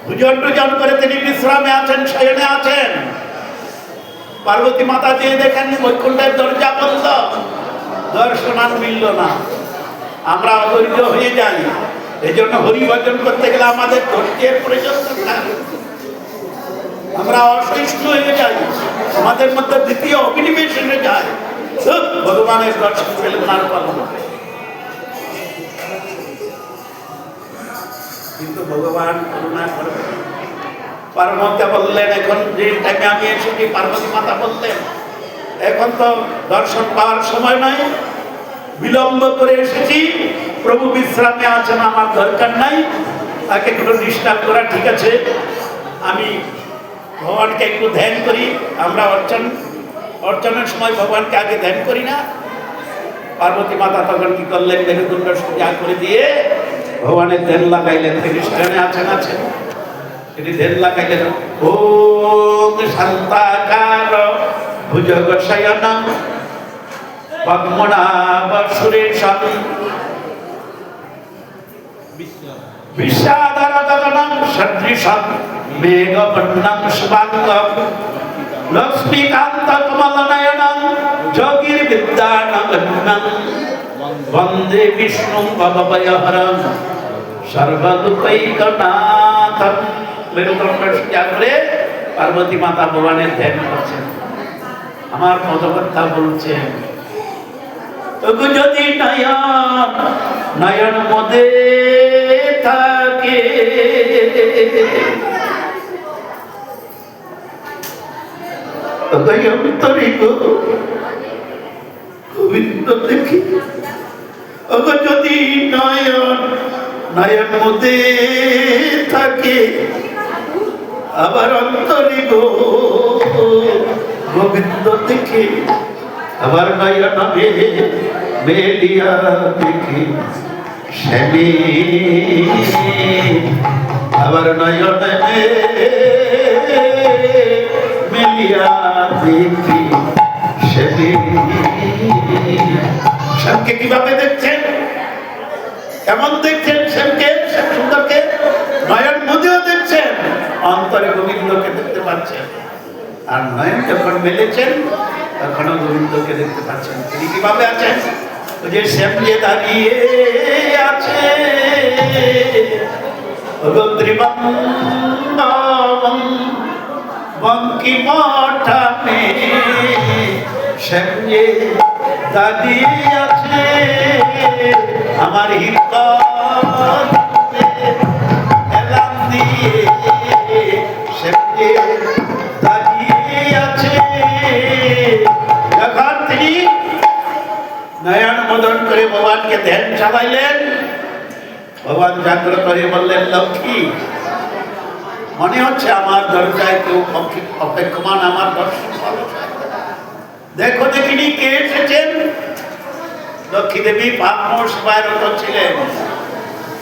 ভোজন টোজন করে তিনি বিশ্রামে আছেন, শয়নে আছেন। পার্বতী মাতা যে দেখেন বৈকুণ্ঠের দরজা বন্ধ, দর্শন আর মিলল না। আমরা অধৈর্য হয়ে যাই। এই জন্য হরিভজন করতে গেলে আমাদের ধৈর্যের প্রয়োজন থাকে। আমরা অসহিষ্ণু হয়ে যাই, আমাদের মধ্যে দ্বিতীয় অভিনিবেশ এসে যায়। ভগবানের দর্শন পেলে না পাবো না। কিন্তু ভগবান করুণা করবে। পার্বতী বললেন, এখন যে টাইমে আমি এসেছি, পার্বতী মাতা বললেন এখন তো দর্শন পাওয়ার সময় নয়, বিলম্ব করে এসেছি, প্রভু বিশ্রামে আছেন, আমার দরকার নাই, তাকে একটু ডিস্টার্ব করা ঠিক আছে। আমি ভগবানকে একটু ধ্যান করি। আমরা অর্চনের সময় ভগবানকে আগে ধ্যান করি না। পার্বতী মাতা তখন কি করলেন, মেরুদণ্ড সোজা করে দিয়ে ভগবানের ধ্যান লাগাইলেন। তিনি সেখানে আছেন, তিনি ধ্যান লাগাইলেন। ওম শান্তাকার ভুজগ শয়নম পদ্মনাভ সুরেশম বিষাদর গগনম সদৃশম মেঘবর্ণম শুভাঙ্গম লক্ষ্মীকান্ত কমলনয়নম যোগীর বিদ্যানগম্যম বন্দে বিষ্ণু ভবভয়হরম সর্বদুঃখৈকনাথম। মেরুদণ্ড সোজা করে পার্বতী মাতা ভগবানের ধ্যান করছেন। আমার পদকর্তা বলছেন, যদি নয়ন মদে থাকে গোবিন্দ দেখি, যদি নয়ন মদে থাকে আবার অন্তরে গো গোবিন্দ দেখি, আবার নয়ন মেলিয়া দেখি শ্যামী, আবার নয়ন মেলিয়া দেখি শ্যামী। শ্যামকে কিভাবে দেখছেন, কেমন দেখছেন? শ্যামকে, শ্যাম সুন্দরকে নয়ন মধ্যেও দেখছেন, অন্তরে গোবিন্দকে দেখতে পাচ্ছেন। আর নয়ন যখন মেলেছেন তখনও গোবিন্দকে দেখতে পাচ্ছেন। তিনি কিভাবে আছেন? যে শ্যাম যে দাঁড়িয়ে আছে বঙ্কিমঠানে, শ্যাম যে দাঁড়িয়ে আছে আমার হৃদয় এলাম দিয়ে, শ্যাম চালাইলেন। ভগবান জাগ্রত হয়ে বললেন, লক্ষ্মী, মনে হচ্ছে আমার দরজায় কেউ অপেক্ষমান, আমার দর্শন ভালো। দেখো দেখিনি কে এসেছেন। লক্ষ্মী দেবী পাপমোষ বাইরত ছিলেন।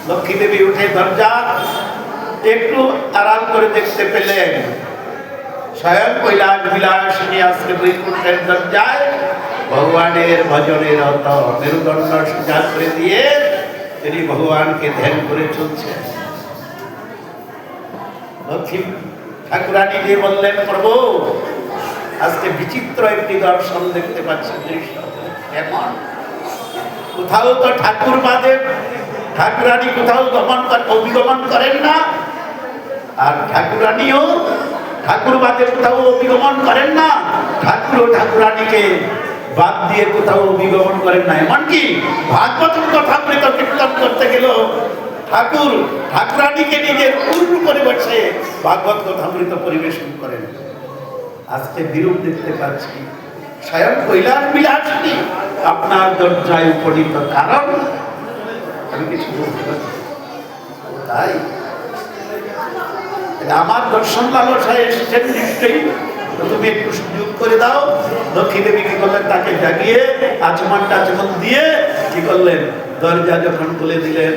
লক্ষ্মী দেবী উঠে দরজা একটু আড়াল করে দেখতে পেলেন স্বয়ং কৈলাস বিলাসিনী আজকে বৈকুণ্ঠের দরজায় ভগবানের ভজনের রত মেরুদণ্ড সোজা করে দিয়ে তিনি ভগবানকে ধ্যান করে চলছেন। লক্ষ্মী ঠাকুরানী দিয়ে বললেন, প্রভু, আজকে বিচিত্র একটি দর্শন দেখতে পাচ্ছি। দৃশ্য কেমন? কোথাও তো ঠাকুর বাদে ঠাকুরানী কোথাও অভিগমন করেন না, আর ঠাকুরানীও ঠাকুর বাদে কোথাও অভিগমন করেন না, ঠাকুর ও ঠাকুরানীকে বাদ দিয়ে কোথাও অভিগমন করেন না। এমনকি ভাগবতের কথা কীর্তন করতে গেল ঠাকুর ঠাকুরানীকে নিজের পূর্ণ করে বসে ভাগবত কথামৃত পরিবেশন করেন। আজকে বিরূপ দেখতে পাচ্ছি। স্বয়ং কৈলাস বিলাসিনী আপনার দরজায় উপনীত, কারণ আমি কিছু বলতে পারছি। তাই আমার দর্শন লালসায় এসেছেন নিশ্চয়ই, তুমি একটু সুযোগ করে দাও। লক্ষ্মী দেবী কি করলেন? তাকে জাগিয়ে আচমন টাচমন দিয়ে কি করলেন? দরজা যখন খুলে দিলেন,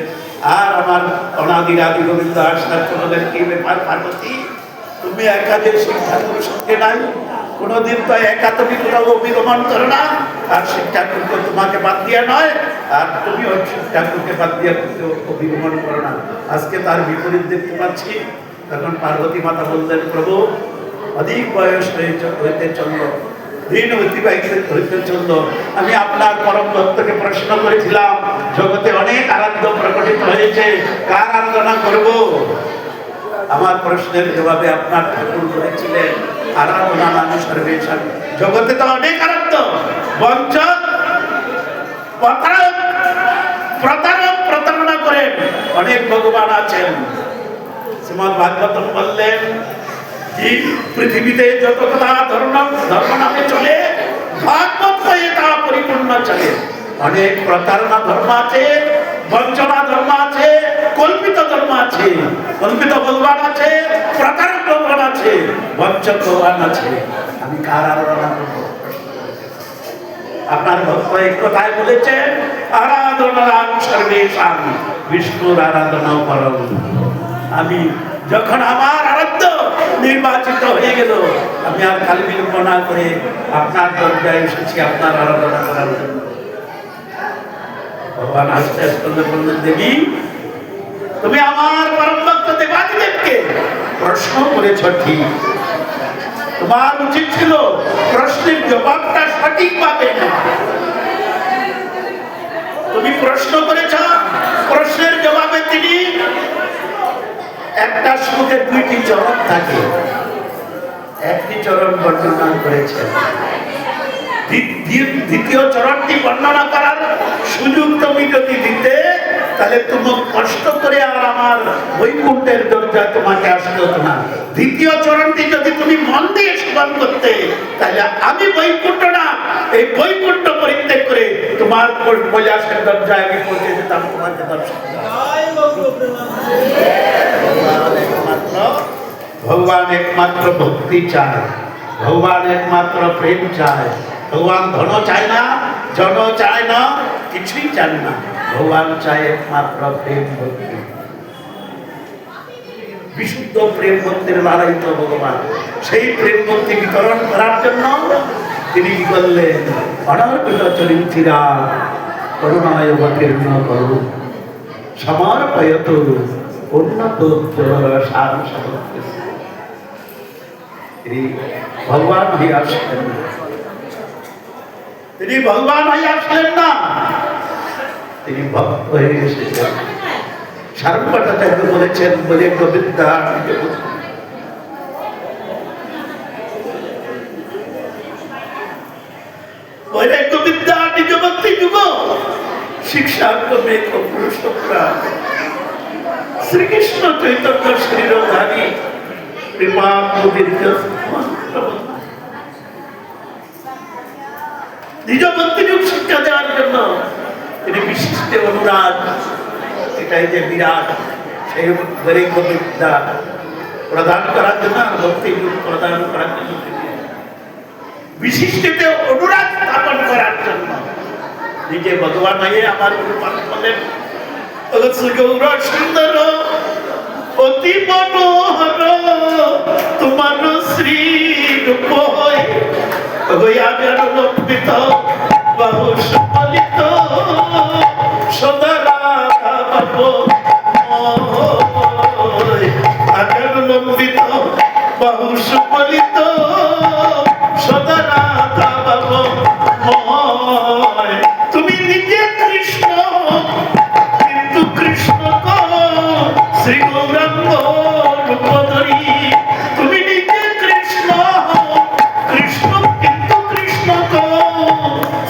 আর আমার অনাদির আদি গোবিন্দ আসার করলেন, কি ব্যাপার পার্বতী, তুমি একা যে শিব ঠাকুর সঙ্গে নাই, কোনোদিন তো একা তুমি কোথাও অভিগমন করো না, আর শিব ঠাকুরকে তোমাকে বাদ দিয়া নয়, আর তুমিও শিব ঠাকুরকে বাদ দিয়া অভিগমন করো না। আজকে তার বিপরীত দেখতে পাচ্ছি। তখন পার্বতী মাতা বললেন, প্রভু, অধিক বয়স হইতে চলল, দিন অতিবাহিত হইতে চলল, আমি আপনার পরম ভক্তকে প্রশ্ন করেছিলাম, জগতে অনেক আরাধ্য প্রকটিত হয়েছে, কার আরাধনা করব? আমার প্রশ্নের জবাবে আপনার ঠাকুর বলেছিলেন, আরাধনা নাম সর্বেশান। জগতে তো অনেক আরাধ্য, বঞ্চক, প্রতারক প্রতারণা করেন অনেক ভগবান আছেন। শ্রীমদ্ ভাগবতম বললেন, এই পৃথিবীতে যত কথা ধর্ম নামে চলে, ভাগবত হয়ে তা পরিপূর্ণ চলে। অনেক প্রতারণা ধর্ম আছে, বঞ্চনা ধর্ম আছে, কল্পিত ধর্ম আছে, কল্পিত ভগবান আছে, প্রতারক ভগবান আছে, বঞ্চক ভগবান আছে। আমি কার আরাধনা করব? আপনার ভক্ত এক কথায় বলেছেন, আরাধনা সর্বেশাং, বিষ্ণুর আরাধনা করব। আমি যখন আমার আরাধ্য নির্বাচিত হয়ে গেল, আমি আর কাল বিলম্ব না করে আপনার দরজায় এসেছি আপনার আরাধনা করার জন্য। ভগবান আস্তে আস্তে বললেন, দেবী, তুমি আমার পরম ভক্ত দেবাদিদেবকে প্রশ্ন করেছ ঠিক, তোমার উচিত ছিল প্রশ্নের জবাবটা সঠিক পাবে না। তুমি প্রশ্ন করেছ, প্রশ্নের জবাবে তিনি একটা শ্লোকের দুইটি চরণ থাকে, একটি চরণ বর্ণনা করেছেন, দ্বিতীয় চরণটি বর্ণনা করার সুযোগ তুমি যদি দিতে, তাহলে তুমি কষ্ট করে আর আমার বৈকুণ্ঠের দরজা তোমাকে আসতে হতো না। দ্বিতীয় চরণটি যদি তুমি মন দিয়ে স্মরণ করতে, তাহলে আমি বৈকুণ্ঠ না, এই বৈকুণ্ঠ পরিত্যাগ করে তোমার কৈলাসের দরজায় আমি পৌঁছে যেতাম, তোমাকে দর্শন। ভগবান একমাত্র ভক্তি চায়, ভগবান একমাত্র প্রেম চায়। ভগবান ধন চায় না, জন চায় না, কিছুই চায় না। ভগবান চায় একমাত্র প্রেম ভক্তি। বিশুদ্ধ প্রেম ভক্তির লড়াই তো ভগবান। সেই প্রেম ভক্তি বিতরণ করার জন্য তিনি কি করলেন? অনর্পিত চরিত্রা করুণায় অবতীর্ণ করু সমর্পয়ত উন্নত ভগবান হয়ে আসলেন। তিনি ভগবান হয়ে আসলেন না, তিনি ভক্ত হয়ে এসেছেন। সারঙ্গভট্টাচার্য বলেছেন, বলে গোবিন্দা গোবিন্দা নিজ ভক্তি যুগ শিক্ষা ক্রমে শ্রীকৃষ্ণ চৈতন্য শ্রীরধারী কৃপা নিজ ভক্তি যুগ শিক্ষা দেওয়ার জন্য তিনি বিশিষ্ট অনুরাগ জায়গায় যে বিরাট সেই গরিব বিদ্যা প্রদান করার জন্য আর ভক্তি প্রদান করার জন্য বিশিষ্টতে অনুরাগ স্থাপন করার জন্য নিজে ভগবান হয়ে আমার রূপান করলেন। গৌর সুন্দর অতি মনোহর তোমার শ্রী রূপ লম্বিত বাহু সুফলিত সদা রাধা বাবু লম্বিত বাহু সুফলিত সদা রাধা বাবু তুমি নিজে কৃষ্ণ কিন্তু কৃষ্ণ শ্রী গৌরাঙ্গ রূপধরি। তুমি নিজে কৃষ্ণ কৃষ্ণ কিন্তু কৃষ্ণ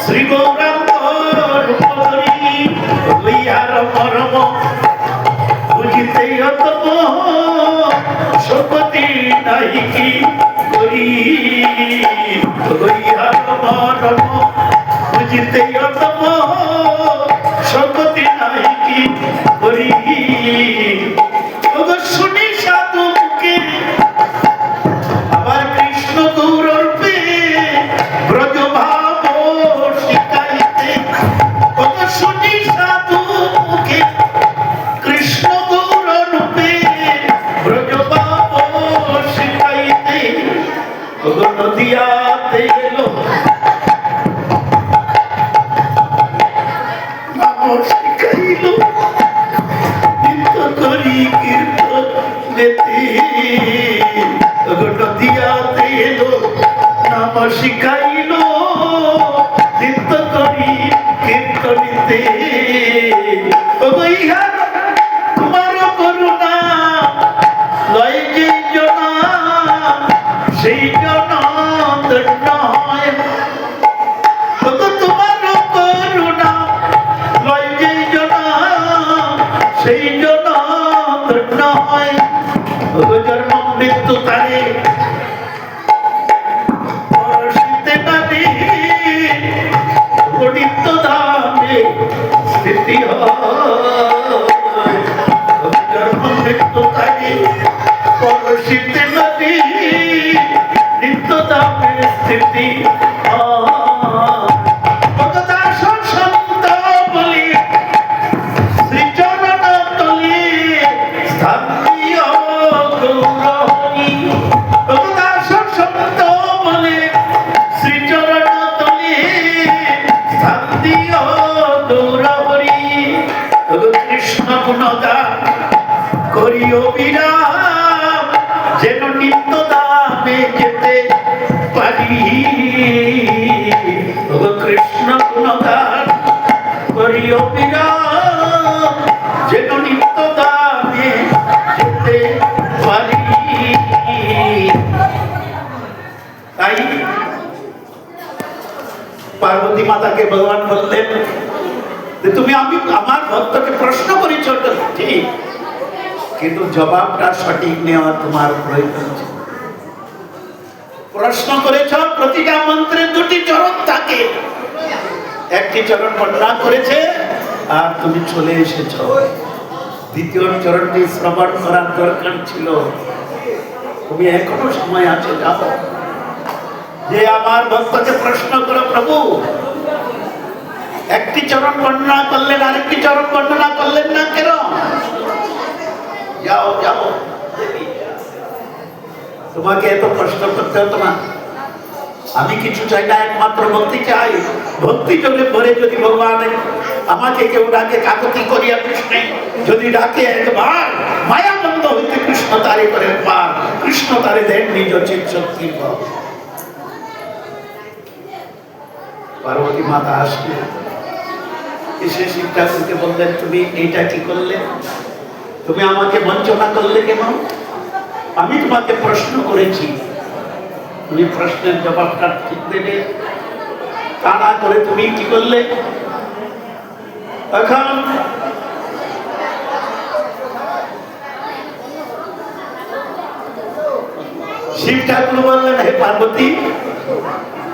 শ্রী গৌরাঙ্গ রূপধরি। লইয়ার মরম বুঝিতে অতম শপতি নাই কি করি। লইয়ার মরম বুঝিতে অতম শপতি নাই কি করি। শুনি সাধু মুখে আবার কৃষ্ণ গৌরূপে ব্রজ ভাব শিখাইতে। শুনি সাধু মুখে কৃষ্ণ গৌরূপে ব্রজ ভাব শিখাইতে। নদিয়াতে এলো নাম শিখাইল করি কীর্তন নেতে। নদিয়াতে এলো নাম শিখাইল নিত্য করি কীর্তনিতে। তোমার করুণা লয় যে জনা সেই জনা দণ্ড হয়। তোমার করুণা লয় যে জনা সেই জনা দণ্ড হয়। জন্ম মৃত্যু তারে পরশিতে নামে গণিত ধামে স্থিতি হয়। জন্ম মৃত্যু তারে পরশিতে নামে নিত্য ধামে স্থিতি হয়। করিও বিরাম যেন নিত্য দামে যেতে পারি। কৃষ্ণ গুণগান করিও বিরাম যেন নিত্য দামে যেতে পারি। তাই পার্বতী মাতাকে ভগবান বললেন যে তুমি আমার ভক্তকে প্রশ্ন করেছ ঠিক, কিন্তু জবাবটা সঠিক নেওয়া তোমার প্রয়োজন। প্রশ্ন করেছ, প্রতিটা মন্ত্রে দুটি চরণ থাকে, একটি চরণ বর্ণনা করেছে আর তুমি চলে এসেছ। দ্বিতীয় চরণটি শ্রবণ করার দরকার ছিল। তুমি এখনো সময় আছে, যাও যে আমার ভক্তকে প্রশ্ন করো প্রভু। একটি চরণ বর্ণনা করলেন, আরেকটি চরণ বর্ণনা করলেন না কেন? যাও যাও, তোমাকে এত কষ্ট করতে হতো না। আমি কিছু চাই না, একমাত্র ভক্তি চাই। ভক্তি চলে পরে যদি ভগবান আমাকে কেউ ডাকে কাকতি করিয়া কৃষ্ণে যদি ডাকে একবার, মায়া বন্ধ হইতে কৃষ্ণ তারে করে পার। কৃষ্ণ তারে দেন নিজ চিৎ শক্তির বল। পার্বতী মাতা আসলেন, এসে শিব ঠাকুরকে বললেন তুমি এইটা কি করলে? তুমি আমাকে বঞ্চনা করলে কেন? আমি তোমাকে প্রশ্ন করেছি, তুমি প্রশ্নের জবাবটা ঠিক দেবে, তা না করে তুমি কি করলে? এখন শিব ঠাকুর বললেন হে পার্বতী,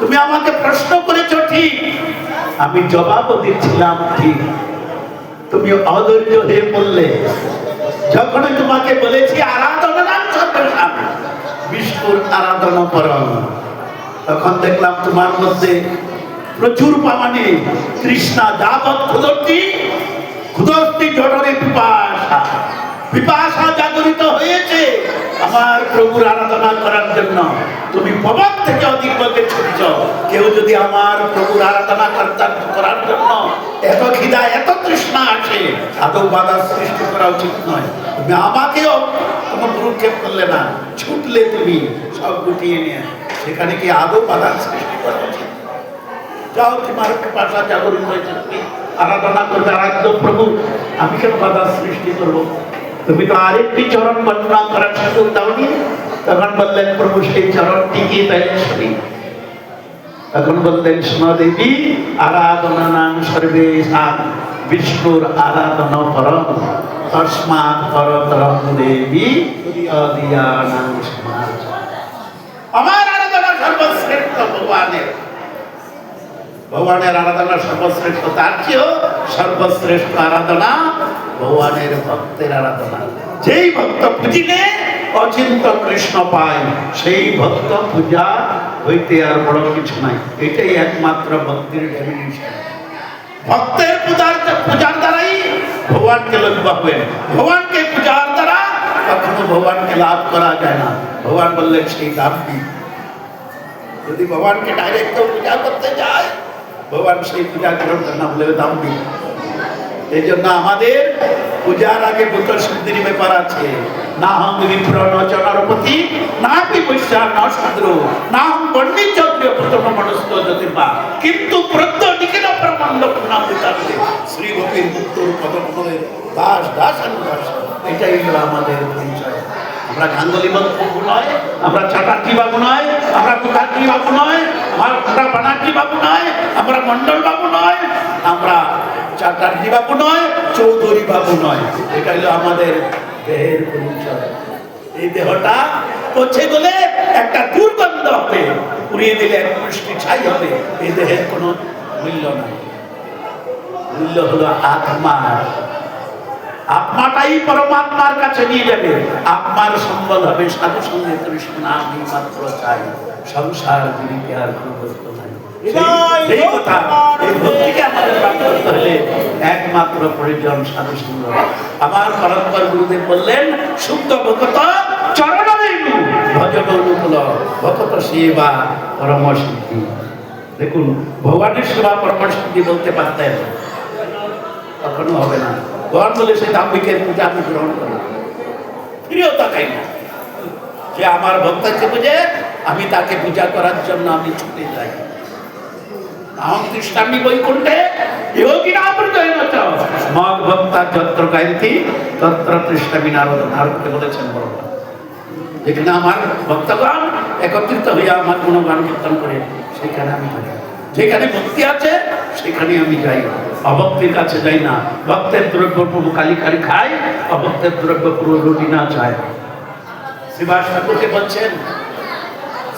তুমি আমাকে প্রশ্ন করেছো ঠিক, আমি জবাবও দিচ্ছিলাম ঠিক, তুমি অধৈর্য হয়ে পড়লে। যখনই তোমাকে বলেছি আরাধনা নাম সর্বসাম, বিষ্ণুর আরাধনা করো, তখন দেখলাম তোমার মধ্যে প্রচুর পরিমাণে তৃষ্ণা, যাবৎ ক্ষুধর্তি জঠরে পিপাসা জাগরিত হয়েছে আমার প্রভুর আরাধনা করার জন্য। তুমি পবন থেকে অধিক পথে ছুটছ। কেউ যদি আমার প্রভুর আরাধনা করার জন্য এত খিদা, এত তৃষ্ণা আছে, আদৌ বাধা সৃষ্টি করা উচিত নয়। তুমি আমাকেও কোনো ভ্রুক্ষেপ করলে না, ছুটলে তুমি সব গুটিয়ে নিয়ে, সেখানে কি আদৌ বাধা সৃষ্টি করা উচিত? যাও, তোমার পিপাসা জাগরিত হয়েছে, তুমি আরাধনা করবে আরাধ্য প্রভু, আমি কেন বাধা সৃষ্টি করবো? তুমি তো আরেকটি চরণ বর্ণনা করার সুযোগ দাওনি। তখন বললেন প্রভু সেই চরণটিকে তাইলে শুনি। তখন বললেন, শোনো দেবী, আরাধনা নাম সর্বেশাম, বিষ্ণুর আরাধনা করো, তস্মাৎ পরতরং দেবী তদীয়ানাং সমাজ। আমার আরাধনা সর্বশ্রেষ্ঠ ভগবানের। ভগবানের আরাধনা সর্বশ্রেষ্ঠ, তার চেয়েও সর্বশ্রেষ্ঠ আরাধনা ভগবানের ভক্তের আরাধনা। যেই ভক্ত পুজিলে অচিন্ত কৃষ্ণ পায়, সেই ভক্ত পূজা হইতে আর বড় কিছু নাই। এটাই একমাত্র ভক্তির ডেফিনিশন। ভক্তের পূজার দ্বারাই ভগবানকে লভ্য হবেন। ভগবানকে পূজার দ্বারা কখনো ভগবানকে লাভ করা যায় না। ভগবান বললেন সেই দাম্পি। যদি ভগবানকে ডাইরেক্ট পূজা করতে যায়, ভগবান সেই পূজা গ্রহণ না বলে দাম্পি। এই জন্য আমাদের পূজার আগে দুটো সিদ্ধির ব্যাপার আছে। না হম বিপ্র নচনারপতি, না কি বৈশ্যা ন শূদ্র, না হম পণ্ডিত চক্রীয় প্রথম মনস্ক জ্যোতির্বা, কিন্তু প্রত্য নিকেল প্রমাণ্ড পুনামৃতাতে শ্রী গোপীর মুক্তর পদকমলের দাস দাস দাস। এটাই হলো আমাদের পরিচয়। আমরা গাঙ্গুলি বাবু নয়, আমরা চাটার্জি বাবু নয়, আমরা মুখার্জি বাবু নয়, আমরা বানার্জি বাবু নয়, আমরা মন্ডল বাবু নয়, আমরা চাটার্জি বাবু নয়, চৌধুরী বাবু নয়। এটা হলো আমাদের দেহের পরিচয়। এই দেহটা পচে গেলে একটা দুর্গন্ধ হবে, পুড়িয়ে দিলে এক মুষ্টি ছাই হবে। এই দেহের কোনো মূল্য নাই। মূল্য হলো আত্মার। আত্মাটাই পরমাত্মার কাছে নিয়ে যাবে। আত্মার সম্বল হবে সাধু সঙ্গে কৃষ্ণ নাম মাত্র চাই, সংসার জীবিতে আর কোনো বস্তু নাই। এই কথা, এই ভক্তিকে আমাদের প্রাপ্ত করতে হলে একমাত্র প্রয়োজন সাধু সঙ্গ। আমার পরম্পর গুরুদেব বললেন, শুদ্ধ ভকত চরণরেণু ভজন অনুকূল, ভকত সেবা পরম সিদ্ধি। দেখুন, ভগবানের সেবা পরম সিদ্ধি বলতে পারতেন, কখনো হবে না। ভগবান বলে সে দাম্ভিকের পূজা আমি গ্রহণ করি, ফিরেও তাকাই না। যে আমার ভক্তকে বুঝে, আমি তাকে পূজা করার জন্য আমি ছুটে যাই। নাম তৃষ্ণামি বৈকুণ্ঠে যোগিনা অমৃতৈন চ মদ ভক্তা যত্র গায়ন্তি তত্র তৃষ্ণামি নারদ। নারদকে বলেছেন ভগবান, যেখানে আমার ভক্তগণ একত্রিত হয়ে আমার গুণগান কীর্তন করে, সেখানে আমি যাই। যেখানে ভক্তি আছে সেখানে আমি যাই, অভক্তির কাছে যাই না। ভক্তের দ্রব্য প্রভু কালি কালি খায়, অভক্তের দ্রব্য পুরো রুটি না চায়। শ্রীবাস ঠাকুরকে বলছেন,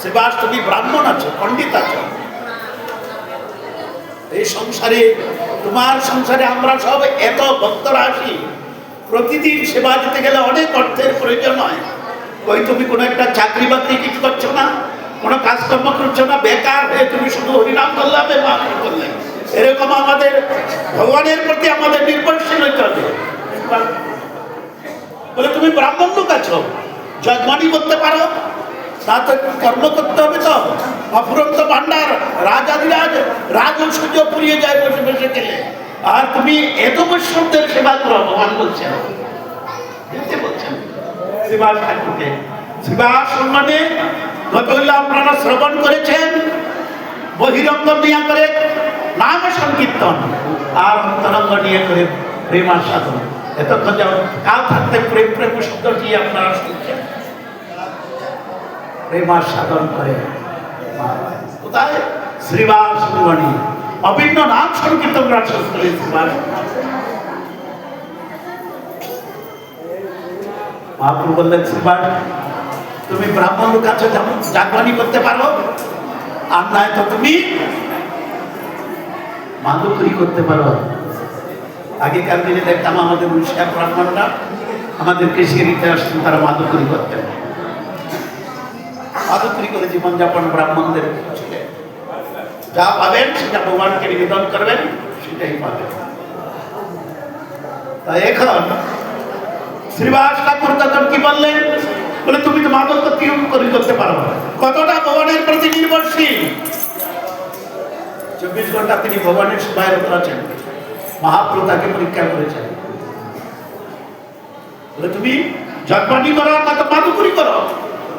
শ্রীবাস তুমি ব্রাহ্মণ আছো, পণ্ডিত আছো, এই সংসারে, তোমার সংসারে আমরা সব এত ভক্তরা আসি, প্রতিদিন সেবা দিতে গেলে অনেক অর্থের প্রয়োজন হয়। ওই তুমি কোনো একটা চাকরি বাকরি কিছু করছো না, কোনো কাজকর্ম করছো না, বেকার হয়ে তুমি শুধু হরিনাম করলাম এবং করলেন। এরকম আমাদের ভগবানের প্রতি আমাদের নির্ভরশীল হতে হবে। বলে তুমি ব্রাহ্মণ লোক আছো, যজমানি করতে পারো না, তো কর্ম করতে হবে। তো অফুরন্ত ভান্ডার, রাজাধিরাজ রাজসূর্য পুড়িয়ে যায় বসে বসে গেলে, আর তুমি এত বৈষ্ণবদের সেবা করো। ভগবান বলছেন, বলছেন শ্রীবাস ঠাকুরকে। শ্রীবাস সম্মানে গতকাল আপনারা শ্রবণ করেছেন, বহিরঙ্গ নিয়ে করে নাম সংকীর্তন, আর অন্তরঙ্গ নিয়ে করে প্রেমার সাধন। এতক্ষণ যেমন কাল থাকতে প্রেম প্রেম শব্দ দিয়ে আপনারা শুনছেন, প্রেমার সাধন করে কোথায়? শ্রীবাস মণি অভিন্ন নাম সংকীর্তন রাজস্থলী শ্রীবাস। মহাপ্রভু বললেন, শ্রীবাস তুমি ব্রাহ্মণ লোক আছো, যেমন জাগবানি করতে পারো, আর নয় তো তুমি মাধুকরী করতে পারো। আগেকার দিনে দেখতাম আমাদের উড়িষ্যা ব্রাহ্মণরা আমাদেরকে সিঁড়িতে আসতেন, তারা মাদুকরি করতেন, মাদুকরি করে জীবনযাপন ব্রাহ্মণদের ছিলেন। যা পাবেন সেটা ভগবানকে নিবেদন করবেন, সেটাই পাবেন। তাই এখন শ্রীবাস ঠাকুর তখন কি বললেন, বলে তুমি তো মাদক করতে পারো, কতটা ভগবানের প্রতি নির্ভরশীল। 24 ঘন্টা তিনি ভগবানের সেবায় রত আছেন। মহাপ্রভু তাকে পরীক্ষা করেছেন, বলে তুমি জটপাটি করো না তো মাদুকরি করো,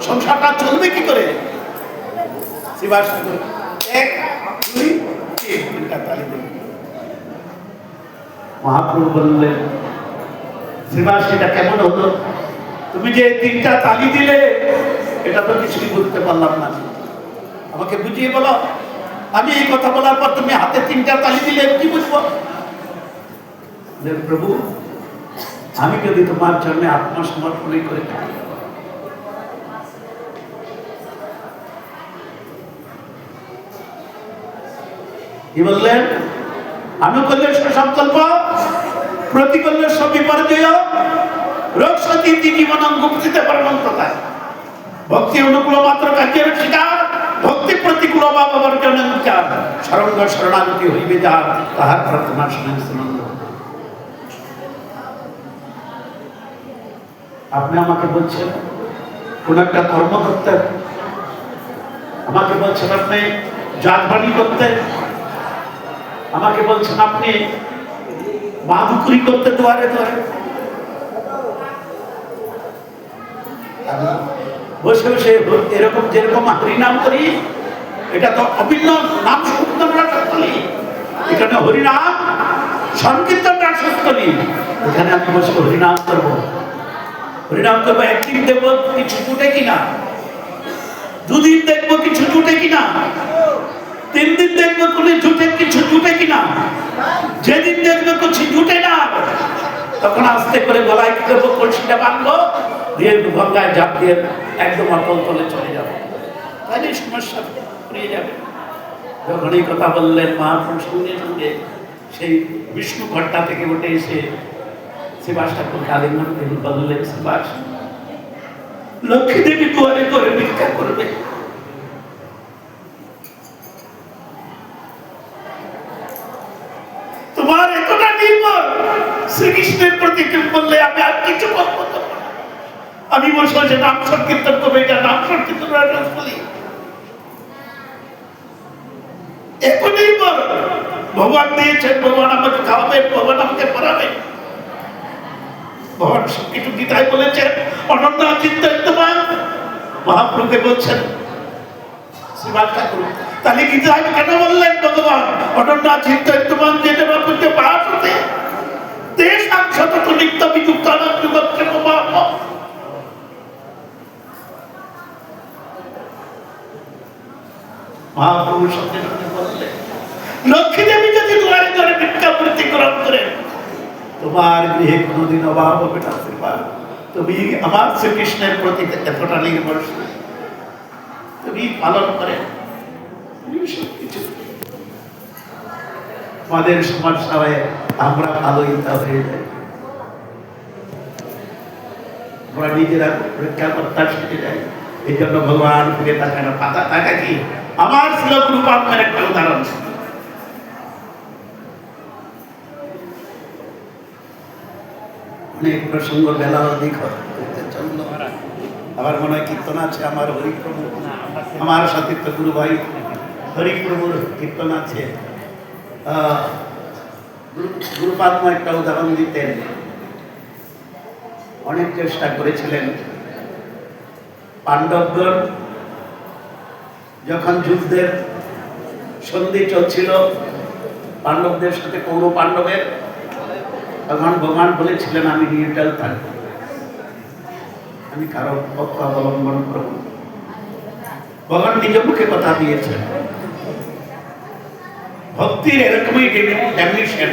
সংসারটা চলবে কি করে? শ্রীবাস ঠাকুর 1 2 3 তালি দিলেন। মহাপ্রভু বললেন, শ্রীবাস এটা কেমন হলো? তুমি যে 3টা তালি দিলে, এটা তো কিছুই বুঝতে পারলাম না, আমাকে বুঝিয়ে বলো। আমি এই কথা বলার পর তুমি হাতে 3টা তালি দিলে কি বুঝবো? প্রভু, আমি যদি তোমার জন্য আত্মসমর্পণই করে থাকি, কি বললেন? আনুকূল্য সংকল্প, প্রতিকূল্য বিপর্যয়, রোগ সতী জীবন মুক্তিতে পরমন্ততা। ভক্তি অনুকূল মাত্র কার্যের শিকার, ভক্তি প্রতিকূল বা বর্জনের বিচার। শরঙ্গ শরণাগতি হইবে যার, তাহার প্রার্থনা শুনেন শুনুন। আপনি আমাকে বলছেন কোন একটা কর্ম করতে, আমাকে বলছেন আপনি জাতবাণী করতে, আমাকে বলছেন আপনি মাদুকরি করতে দুয়ারে দুয়ারে। বসে বসে এরকম যেরকম হরিনাম করি, এটা তো অভিন্ন নাম সংকীর্তন রাসস্থলী। এখানে হরিনাম সংকীর্তন রাসস্থলী, এখানে আমি বসে হরিনাম করবো, হরিনাম করবো। একদিন দেখবো কিছু জুটে কিনা, 2 দিন দেখবো কিছু জুটে কিনা, 3 দিন দেখবো কিছু জুটে কিনা। যেদিন দেখবো কিছু জুটে না, তখন আস্তে করে গলায় কি করবো, কলসিটা বাঁধবো, দিয়ে গঙ্গায় ঝাঁপ দিয়ে একদম অটল তলে চলে যাবো, তাহলে সমস্যা ফুরিয়ে যাবে। যখন এই কথা বললেন, মহাপুরুষ সঙ্গে সঙ্গে সেই বিষ্ণু ঘট্টা থেকে উঠে এসে শ্রীবাস ঠাকুরকে আলিঙ্গন করে বললেন, শ্রীবাস, লক্ষ্মী দেবী দুয়ারে করে ভিক্ষা করবে, তোমার এতটা নির্ভর শ্রীকৃষ্ণের প্রতি, তুমি বললে আমি আর কিছু করবো না, আমি বসে বসে নাম সংকীর্তন করবো, এটা নাম সংকীর্তন বলি। এত নির্ভর ভগবান দিয়েছেন, ভগবান আমাকে খাওয়াবেন, ভগবান আমাকে পড়াবেন। ভগবান সবকিছু গীতায় বলেছেন, অনন্য চিত্তমান। মহাপ্রভুকে বলছেন শ্রীবাস ঠাকুর, তাহলে গীতায় কেন বললেন ভগবান অনন্য চিত্তমান, যেটা করতে পাঠ হতে দেশ আংশত নিত্য বিযুক্ত আনন্দ গোত্রে মহাপ্রভু সঙ্গে সঙ্গে বললেন, লক্ষ্মী দেবী যদি দুয়ারে দুয়ারে ভিক্ষাবৃত্তি গ্রহণ করে, তোমার গৃহে কোনোদিন অভাব হবে না। শ্রীবাস, তুমি আমার শ্রীকৃষ্ণের প্রতি এতটা নির্ভরশীল, তুমি পালন করে সবকিছু। আমাদের সমস্যায় আমরা ভালো ইচ্ছা হয়ে যাই, আমরা নিজেরা পরীক্ষা করতে শিখে যাই। এই জন্য ভগবান ফিরে তাকায় না, পাতা টাকা কি। আমার ছিল গুরুপাত্মের একটা উদাহরণ, অনেক প্রসঙ্গ বেলা অধিক চন্দ্র, আবার মনে হয় কীর্তন আছে আমার হরিপ্রভু, আমার সতীর্থ গুরু ভাই হরিপ্রভুর কীর্তন আছে। গুরুপাত্ম একটা উদাহরণ দিতেন, অনেক চেষ্টা করেছিলেন। পাণ্ডবগণ যখন যুদ্ধের সন্ধি চলছিল পাণ্ডবদের সাথে কৌরব পাণ্ডবের, তখন ভগবান বলেছিলেন আমি নিউট্রাল থাকবো, আমি কারো পক্ষ অবলম্বন করব। ভগবান নিজ মুখে কথা দিয়েছেন। ভক্তির এরকমই ডেফিনিশন।